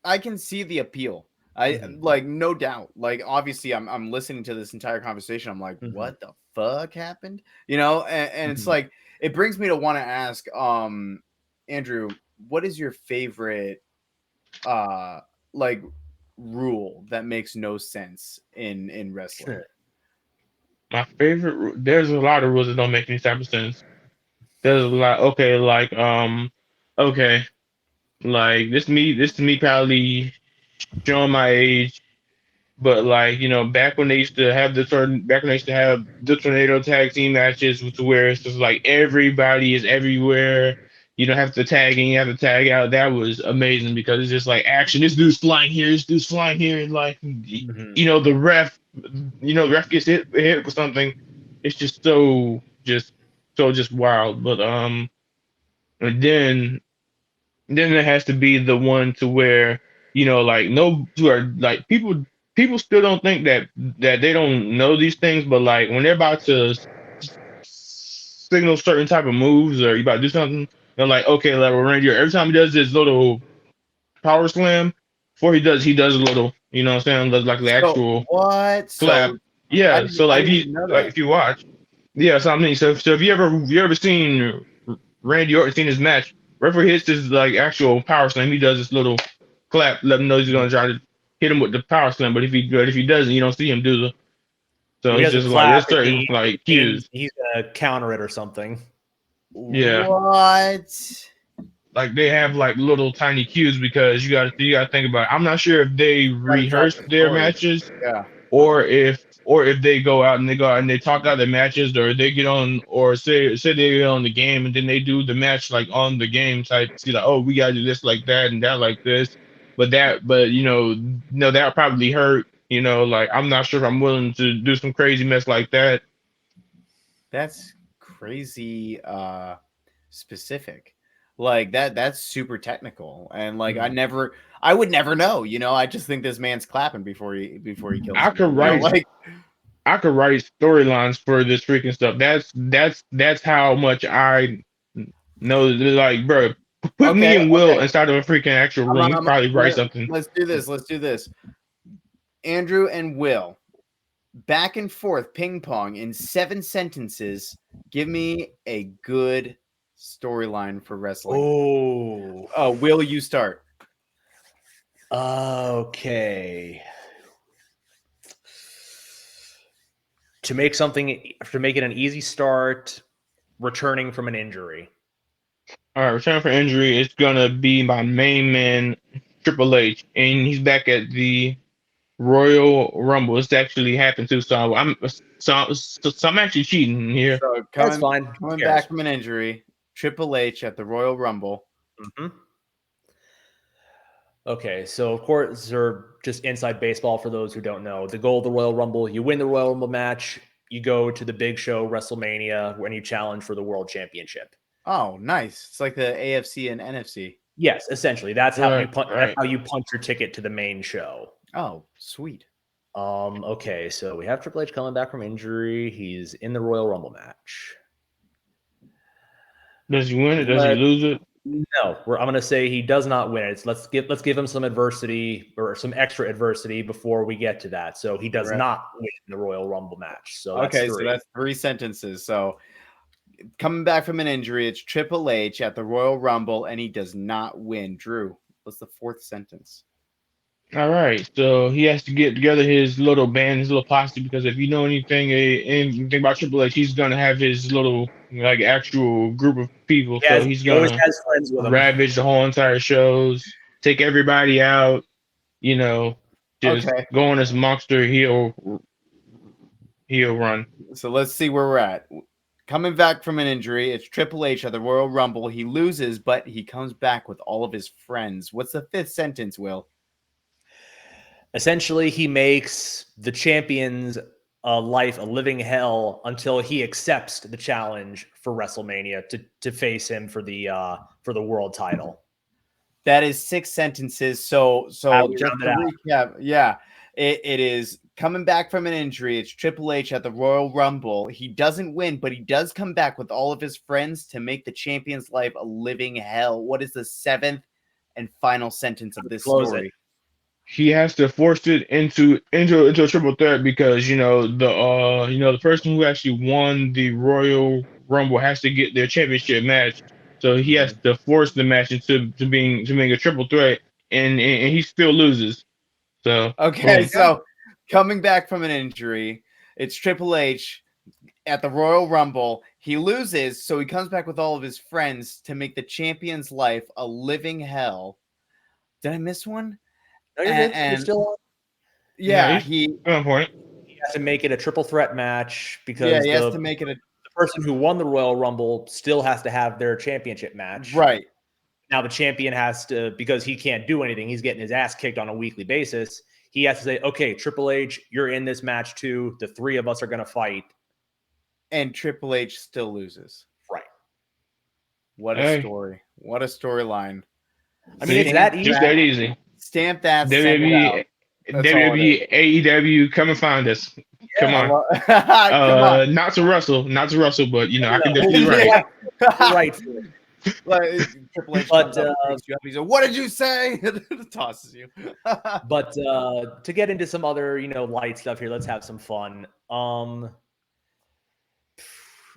I can see the appeal. Mhm. Like, no doubt. Like, obviously, I'm listening to this entire conversation. I'm like, Mhm. what the fuck happened? And it's Mhm. like it brings me to want to ask, Andrew, what is your favorite like rule that makes no sense in wrestling? My favorite, there's a lot of rules that don't make any type of sense. There's a lot. Okay, okay, like this to me probably showing my age, but like back when they used to have back when they used to have the tornado tag team matches, to where it's just like everybody is everywhere. You don't have to tag in, you have to tag out. That was amazing because it's just like action. This dude's flying here, this dude's flying here, and like Mhm. the ref, the ref gets hit with something. It's just just wild. But and then there has to be the one to where like no, to where like people still don't think that they don't know these things, but like when they're about to signal certain type of moves or you about to do something, they're like, okay, level Ranger. Every time he does this little power slam, before he does a little, you know what I'm saying, like the So actual what? clap. So Yeah, so I like didn't even know that. if you watch, yeah, so I mean, so if you ever seen Randy Orton seen his match, right before he hits his like actual power slam, he does this little clap, let him know he's gonna try to hit him with the power slam. But if he doesn't, you don't see him do the. So If he it's doesn't just like clap, there's certain it like means cues. he's gonna counter it or something. Yeah, What? like they have like little tiny cues because you gotta think about it. I'm not sure if they Gotta drive rehearse the their story. matches Yeah. or if they go out and they talk out their matches or they get on or say they get on the game and then they do the match like on the game type, see like, oh, we gotta do this like that and that like this, but no, that probably hurt, like I'm not sure if I'm willing to do some crazy mess like that. That's crazy specific. Like that's super technical. And like Mhm. I would never know, I just think this man's clapping before he kills I someone. could write Like I could write storylines for this freaking stuff. That's how much I know. Like, bro, put me okay, and Will okay. inside of a freaking actual room. We probably write something. Let's do this. Let's do this. Andrew and Will, back and forth ping pong in 7 sentences. Give me a good storyline for wrestling. Oh, Will, you start. okay. To make it an easy start, returning from an injury. All right, return for injury. It's gonna be my main man, Triple H, and he's back at the Royal Rumble. It's actually happened too. So I'm actually cheating here. So That's fine. Who coming cares? back from an injury, Triple H at the Royal Rumble. Mm-hmm. Okay, so of course, they're just inside baseball for those who don't know. The goal of the Royal Rumble, you win the Royal Rumble match, you go to the big show, WrestleMania, when you challenge for the World Championship. Oh, nice. It's like the AFC and NFC. Yes, essentially, that's how Right, that's right. how you punch your ticket to the main show. Oh, sweet. Okay, so we have Triple H coming back from injury. He's in the Royal Rumble match. Does he win it? Does he lose it? No, I'm going to say he does not win it. Let's give him some adversity or some extra adversity before we get to that. So he does not win the Royal Rumble match. So that's Okay, three. so that's 3 sentences. So coming back from an injury, it's Triple H at the Royal Rumble, and he does not win. Drew, what's the 4th sentence? All right, so he has to get together his little band, his little posse, because if you know anything about Triple H, he's gonna have his little like actual group of people. So he's He always gonna has friends with him. ravage the whole entire shows, take everybody out, just go on this monster heel run. So let's see where we're at. Coming back from an injury, it's Triple H at the Royal Rumble. He loses, but he comes back with all of his friends. What's the 5th sentence, Will? Essentially, he makes the champion's life a living hell until he accepts the challenge for WrestleMania to face him for the world title. That is 6 sentences. So just to recap, yeah, it is coming back from an injury. It's Triple H at the Royal Rumble. He doesn't win, but he does come back with all of his friends to make the champion's life a living hell. What is the 7th and final sentence of this story? He has to force it into a triple threat because the person who actually won the Royal Rumble has to get their championship match. So he has to force the match into being a triple threat, and he still loses. So okay, so coming back from an injury, it's Triple H at the Royal Rumble. He loses, so he comes back with all of his friends to make the champion's life a living hell. Did I miss one? No, you're still on. Yeah, he has to make it a triple threat match because he has to make it the person who won the Royal Rumble still has to have their championship match. Right. Now the champion has to, because he can't do anything, he's getting his ass kicked on a weekly basis. He has to say, okay, Triple H, you're in this match too. The 3 of us are going to fight. And Triple H still loses. Right. What a story. What a storyline. I mean, it's that easy. Just that easy. Stamp that. WWE, AEW, come and find us. Come on. Come on. Not to Russell, but I can definitely write. Right. Triple H comes up, he's like, what did you say? Tosses you. But to get into some other, light stuff here, let's have some fun.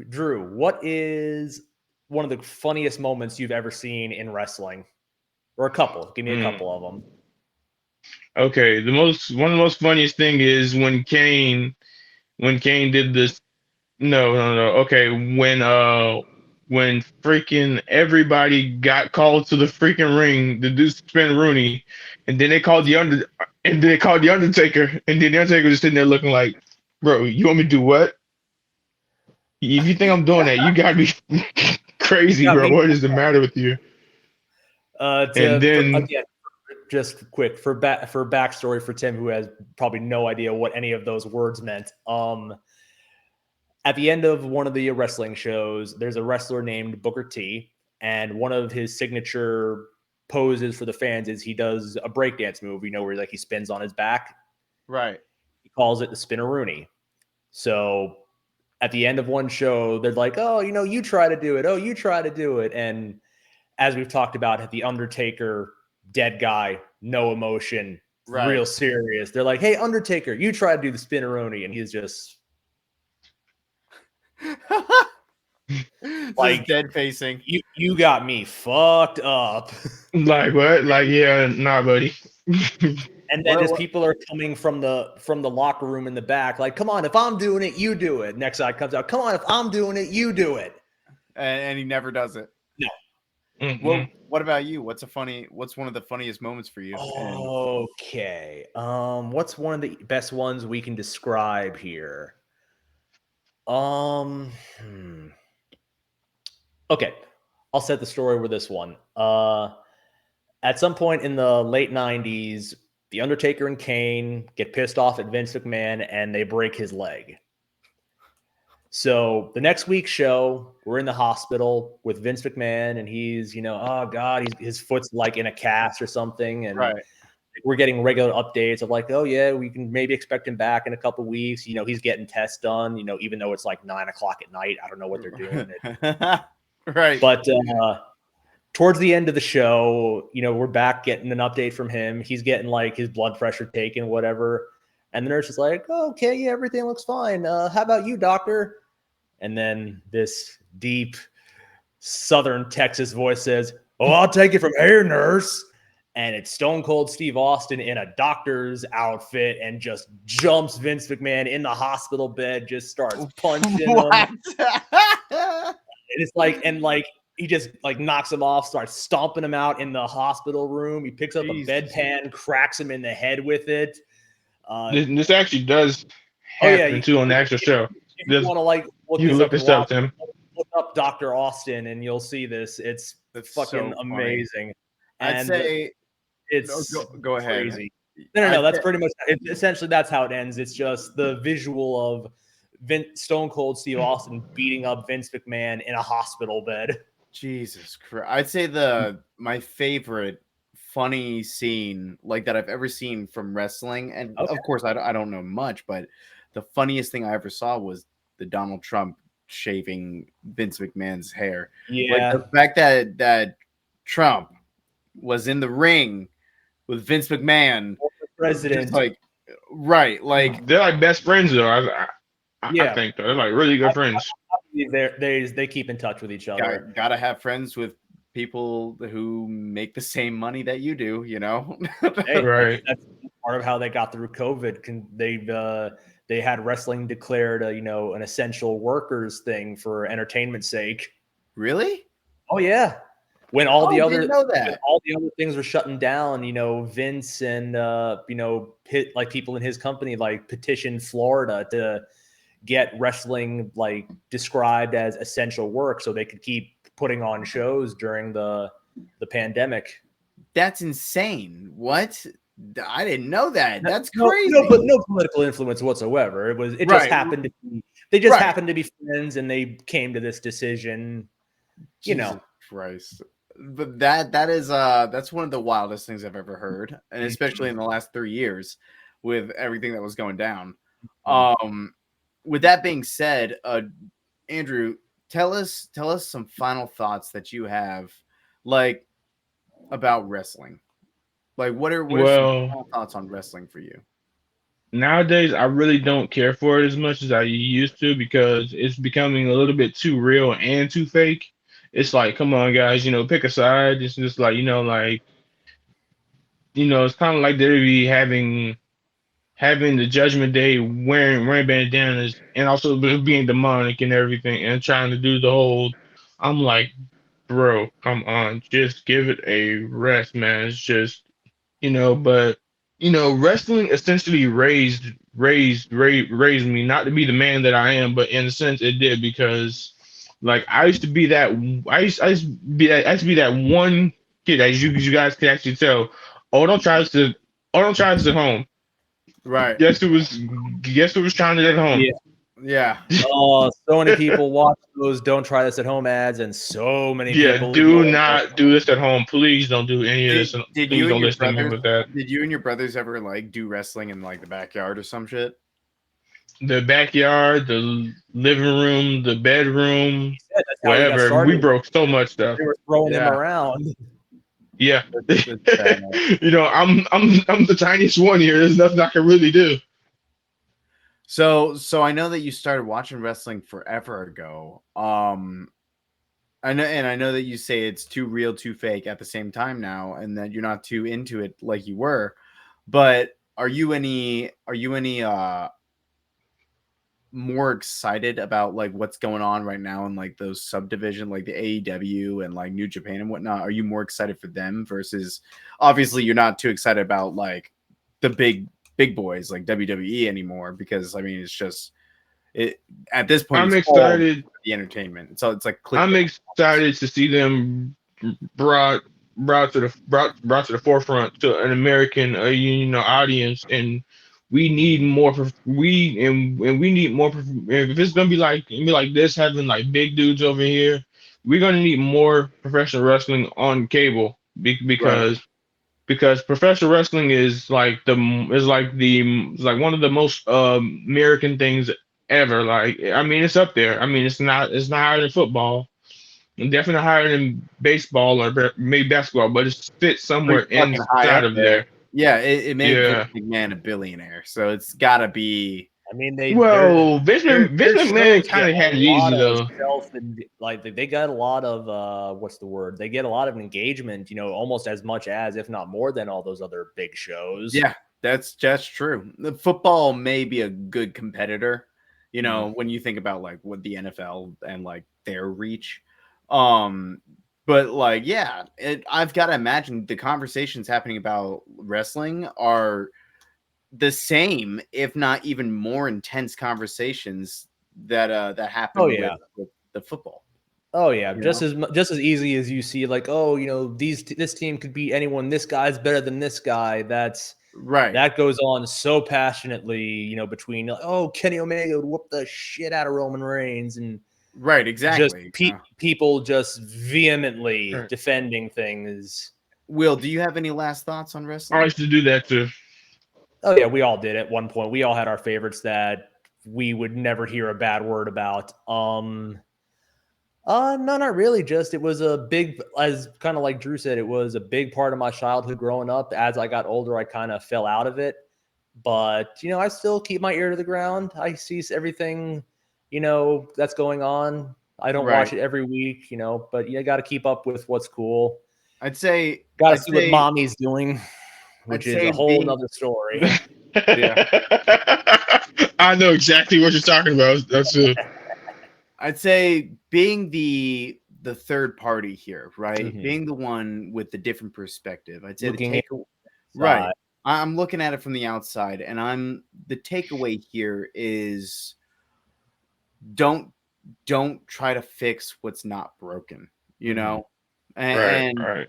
Drew, what is one of the funniest moments you've ever seen in wrestling? Or a couple. Give me a couple of them. Okay, one of the most funniest thing is when Kane did this. No. Okay, when freaking everybody got called to the freaking ring to do Spin Rooney, and then they called the Undertaker, and then the Undertaker was sitting there looking like, bro, you want me to do what? If you think I'm doing that, you gotta be crazy, bro. What is the matter with you? Just quick for backstory for Tim, who has probably no idea what any of those words meant. At the end of one of the wrestling shows, there's a wrestler named Booker T, and one of his signature poses for the fans is he does a breakdance move, where he spins on his back. Right. He calls it the Spin-a-Rooney. So at the end of one show, they're like, oh, you try to do it. Oh, you try to do it. And as we've talked about, the Undertaker, dead guy, no emotion, real serious. They're like, hey, Undertaker, you try to do the Spin-a-Rooney. And he's just like dead facing. You got me fucked up. Like what? Like, yeah, nah, buddy. And then as people are coming from the locker room in the back, like, come on, if I'm doing it, you do it. Next side comes out, come on, if I'm doing it, you do it. And he never does it. No. Well, what about you? What's one of the funniest moments for you? And Okay. What's one of the best ones we can describe here? Um, hmm. Okay. I'll set the story with this one. At some point in the late 90s, The Undertaker and Kane get pissed off at Vince McMahon and they break his leg. So the next week's show, we're in the hospital with Vince McMahon, and he's, oh God, his foot's like in a cast or something. And right. we're getting regular updates of like, oh yeah, we can maybe expect him back in a couple weeks. He's getting tests done, even though it's like 9:00 at night. I don't know what they're doing. Right. But towards the end of the show, we're back getting an update from him. He's getting like his blood pressure taken, whatever. And the nurse is like, oh, okay, yeah, everything looks fine. How about you, doctor? And then this deep Southern Texas voice says, oh, I'll take it from here, nurse. And it's Stone Cold Steve Austin in a doctor's outfit and just jumps Vince McMahon in the hospital bed, just starts punching him. It's like, he just like knocks him off, starts stomping him out in the hospital room. He picks up a bedpan, cracks him in the head with it. This actually does happen too on the actual show. If you want to like look this up, Tim. Look up Dr. Austin and you'll see this. That's fucking so amazing. I'd say it's go ahead. Crazy. No. That's pretty much essentially that's how it ends. It's just the visual of Stone Cold Steve Austin beating up Vince McMahon in a hospital bed. Jesus Christ! I'd say my favorite funny scene like that I've ever seen from wrestling, and of course I don't know much, but the funniest thing I ever saw was the Donald Trump shaving Vince McMahon's hair. Yeah, like the fact that Trump was in the ring with Vince McMahon, president, like right, like they're like best friends though. I think they're like really good friends. They keep in touch with each other. Gotta have friends with people who make the same money that you do, Hey, right. That's part of how they got through COVID. They had wrestling declared an essential workers thing for entertainment sake. Really? Oh yeah. When all the other things were shutting down, Vince and like people in his company like petitioned Florida to get wrestling like described as essential work so they could keep putting on shows during the pandemic. That's insane. What? I didn't know that. That's no, crazy. But no political influence whatsoever. It just happened to be they just happened to be friends and they came to this decision. Jesus Christ. But that is that's one of the wildest things I've ever heard, and especially in the last 3 years with everything that was going down. With that being said, Andrew, tell us some final thoughts that you have, like about wrestling. Like, what are some final thoughts on wrestling for you? Nowadays, I really don't care for it as much as I used to because it's becoming a little bit too real and too fake. It's like, come on, guys, pick a side. It's just like, it's kind of like they'd be having the Judgment Day wearing bandanas and also being demonic and everything and trying to do the whole. I'm like, bro, come on, just give it a rest, man. It's just, but wrestling essentially raised me not to be the man that I am, but in a sense it did because like I used to be that I used to be that one kid as you guys can actually tell. Don't try this at home. Right. Guess who was trying it at home? Yeah. Oh, so many people watch those "Don't try this at home" ads, and so many people. Do not do this at home. Please don't do any of this. Please don't listen to me with that. Did you and your brothers ever like do wrestling in like the backyard or some shit? The backyard, the living room, the bedroom, wherever. We broke so much stuff. They were throwing them around. Yeah. I'm the tiniest one here. There's nothing I can really do. So I know that you started watching wrestling forever ago. I know that you say it's too real, too fake at the same time now, and that you're not too into it like you were. But are you any more excited about like what's going on right now in like those subdivision, like the AEW and like New Japan and whatnot? Are you more excited for them versus obviously you're not too excited about like the big boys like WWE anymore because I mean it's just it at this point I'm it's all excited. the entertainment. So it's like I'm clickbait. excited to see them brought brought to the forefront to an American audience, and we need more. We need more. If it's gonna be like this, having like big dudes over here, we're gonna need more professional wrestling on cable Right. because professional wrestling is like one of the most American things ever. Like I mean, it's up there. I mean, it's not higher than football, and definitely not higher than baseball or maybe basketball, but it fits somewhere Pretty fucking high inside up of there. there. Yeah, it made Vince Yeah. McMahon a billionaire. So it's gotta be I mean, Well, Vince their McMahon shows kind get of had a it lot easy of though. like they got a lot of what's the word? They get a lot of engagement, almost as much as, if not more than all those other big shows. yeah, that's true. The football may be a good competitor, when you think about like what the NFL and like their reach. But like, yeah, I've got to imagine the conversations happening about wrestling are the same, if not even more intense conversations that Oh happen yeah. with the football. Oh yeah, You just as easy as you see like, oh, this team could beat anyone. This guy's better than this guy. Right. That goes on so passionately, between oh, Kenny Omega would whoop the shit out of Roman Reigns, and Right, just exactly. people just vehemently Right. defending things. Will, do you have any last thoughts on I wrestling? used to do that too. Oh yeah, we all did at one point. We all had our favorites that we would never hear a bad word about. No, not really. Just it was a big, as kind of like Drew said, it was a big part of my childhood growing up. As I got older, I kind of fell out of it. But I still keep my ear to the ground. I see everything, that's going on. I don't watch Right. it every week, but you got to keep up with what's cool. I'd say Got to I'd see what say mommy's doing, I'd which is say a whole being nother story. yeah. I know exactly what you're talking about. That's it. I'd say being the third party here, right? Mhm. Being the one with the different perspective. I'd say the Looking take right. inside. I'm looking at it from the outside and the takeaway here is don't don't try to fix what's not broken, Mhm. Right, And right.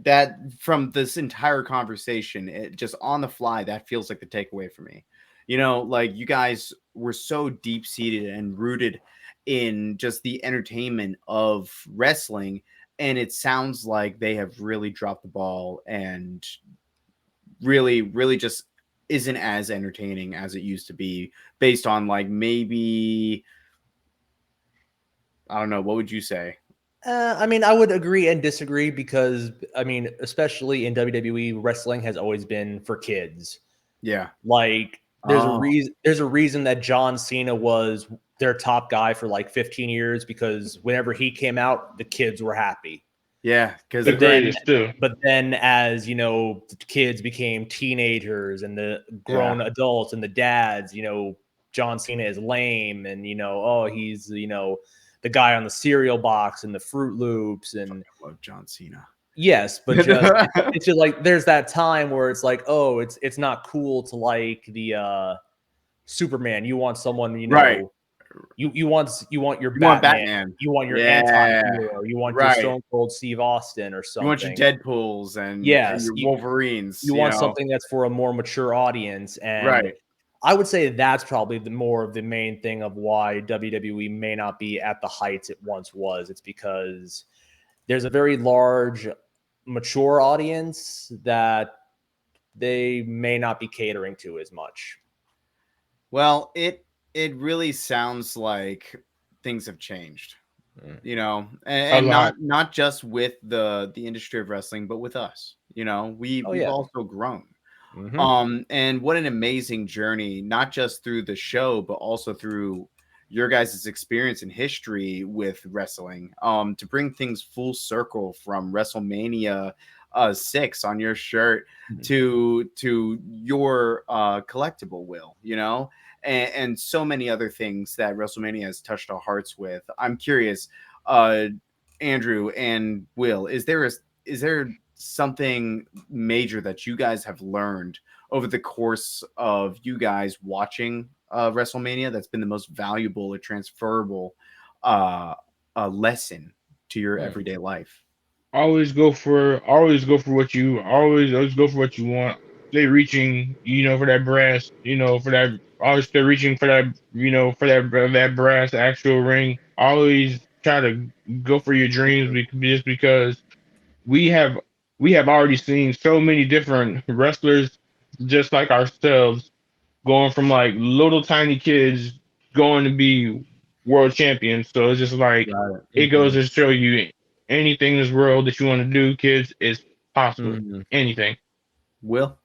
that from this entire conversation, it just on the fly, that feels like the takeaway for me. Like you guys were so deep seated and rooted in just the entertainment of wrestling. And it sounds like they have really dropped the ball and really, really just isn't as entertaining as it used to be based on like maybe, I don't know, what would you say? I mean, I would agree and disagree because, I mean, especially in WWE, wrestling has always been for kids. Yeah. Like, there's a Oh, reason. There's a reason that John Cena was their top guy for like 15 years because whenever he came out, the kids were happy. yeah. Because The But then, greatest too. as the kids became teenagers and the yeah. grown adults and the dads, John Cena is lame, and oh, he's the guy on the cereal box and the Fruit Loops, and Love John Cena. yes, but just it's just like there's that time where it's like, oh, it's not cool to like the Superman. You want someone, Right. you want your You want Batman, Batman. you want your Yeah. anti-hero, you want your Right. Stone Cold Steve Austin or You want your something. Deadpools and Yes, your Wolverines, you want something that's for a more mature audience, and Right. I would say that's probably the more of the main thing of why WWE may not be at the heights it once was. It's because there's a very large mature audience that they may not be catering to as much. Well, it really sounds like things have changed, A and lot. not just with the industry of wrestling, but with us. Oh We've yeah. also grown. Mm-hmm. And what an amazing journey, not just through the show, but also through your guys' experience and history with wrestling. To bring things full circle from WrestleMania 6 on your shirt Mm-hmm. to your collectible, Will, and so many other things that WrestleMania has touched our hearts with. I'm curious, Andrew and Will, is there something major that you guys have learned over the course of you guys watching WrestleMania that's been the most valuable or transferable uh, lesson to your everyday life? Always go for what you always go for what you want. Stay reaching, for that brass, for that always stay reaching for that, that brass actual ring. Always try to go for your dreams just because we have we have already seen so many different wrestlers just like ourselves going from like little tiny kids going to be world champions. So it's just like Got it goes to show you anything in this world that you want to do, kids, is possible. Mhm. Anything. Will?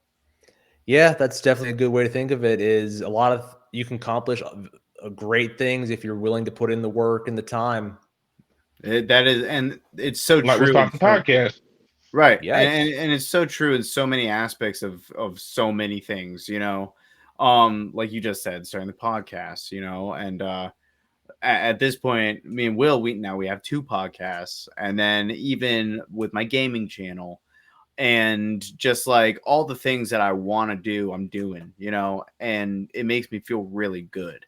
Yeah, that's definitely a good way to think of it. Is a lot of you can accomplish great things if you're willing to put in the work and the time. That is, and it's so Like what's true. poppin' podcast. Right. Yes. And it's so true in so many aspects of so many things, like you just said, starting the podcast, and at this point, me and Will, we have two podcasts, and then even with my gaming channel, and just like all the things that I want to do, I'm doing, and it makes me feel really good.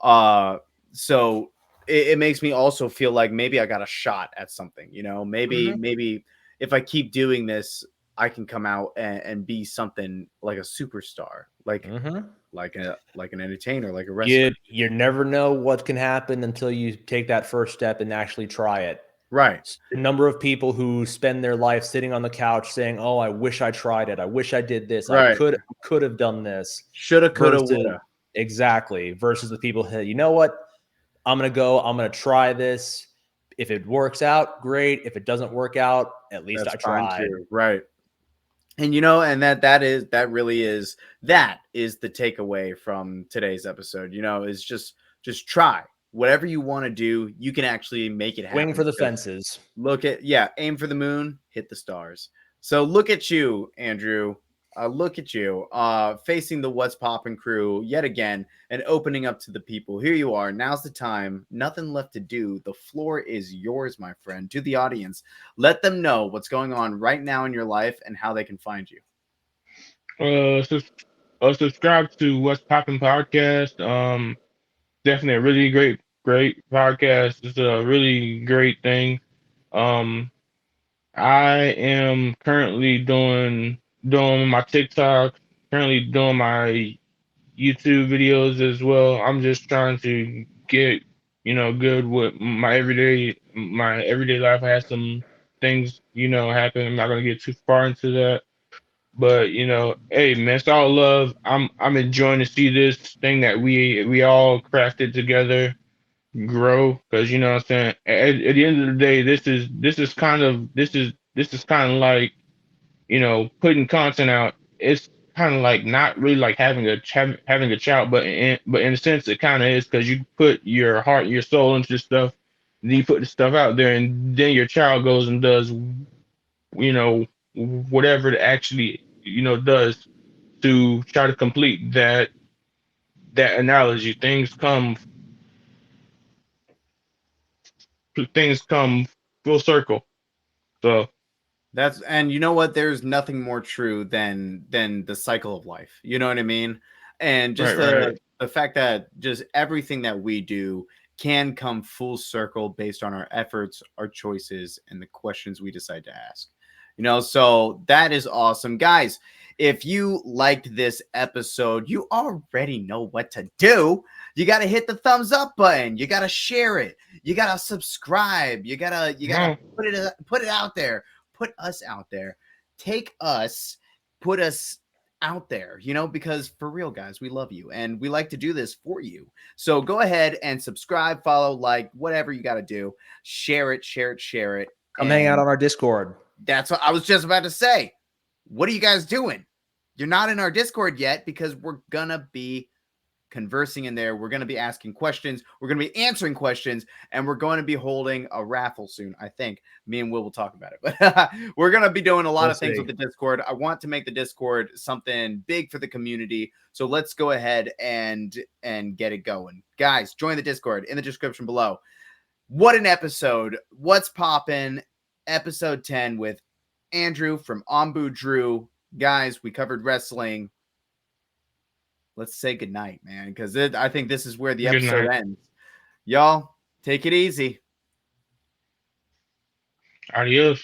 So it makes me also feel like maybe I got a shot at something, maybe if I keep doing this, I can come out and be something like a superstar, Mm-hmm. like an entertainer, like a wrestler. You never know what can happen until you take that first step and actually try it. Right. The number of people who spend their life sitting on the couch saying, "Oh, I wish I tried it. I wish I did this. I Right. could have done this." Shoulda, coulda, Versus woulda. exactly versus the people who, you know what? I'm gonna try this. If it works out, great. If it doesn't work out, at least That's I fine tried. too. Right. And and that is the takeaway from today's episode, is just try whatever you want to do. You can actually make it Swing happen. for the Because fences. aim for the moon, hit the stars. So look at you, Andrew. Look at you, facing the What's Poppin' crew yet again and opening up to the people. Here you are. Now's the time. Nothing left to do. The floor is yours, my friend. To the audience, let them know what's going on right now in your life and how they can find you. Sus- subscribe to What's Poppin' podcast. Definitely a really great podcast. It's a really great thing. Um, I am currently doing my TikTok, currently doing my YouTube videos as well. I'm just trying to get, good with my everyday life. I had some things, happen. I'm not gonna get too far into that. But hey man, it's all love. I'm enjoying to see this thing that we all crafted together grow, because what I'm saying, at the end of the day, this is kind of like, putting content out. It's kind of like not really like having a child, but in a sense it kind of is, because you put your heart and your soul into this stuff, and then you put the stuff out there, and then your child goes and does, whatever it actually, does to try to complete that analogy. Things come full circle. So And you know what? There's nothing more true than the cycle of life. You know what I mean? And just right. the fact that just everything that we do can come full circle based on our efforts, our choices, and the questions we decide to ask. So that is awesome. Guys, if you liked this episode, you already know what to do. You got to hit the thumbs up button. You got to share it. You got to subscribe. You got to put it out there. Put us out there. Put us out there, because for real, guys, we love you and we like to do this for you. So go ahead and subscribe, follow, like, whatever you got to do. Share it. Come hang out on our Discord. That's what I was just about to say. What are you guys doing? You're not in our Discord yet because we're gonna be conversing in there. We're going to be asking questions. We're going to be answering questions, and we're going to be holding a raffle soon. I think me and Will talk about it, but we're going to be doing a lot of things with the Discord. I want to make the Discord something big for the community. So let's go ahead and get it going. Guys, join the Discord in the description below. What an episode. What's poppin'? Episode 10 with Andrew from AnbuDrew. Guys, we covered wrestling. Let's say goodnight, man, because I think this is where the episode ends. Y'all, take it easy. Adios.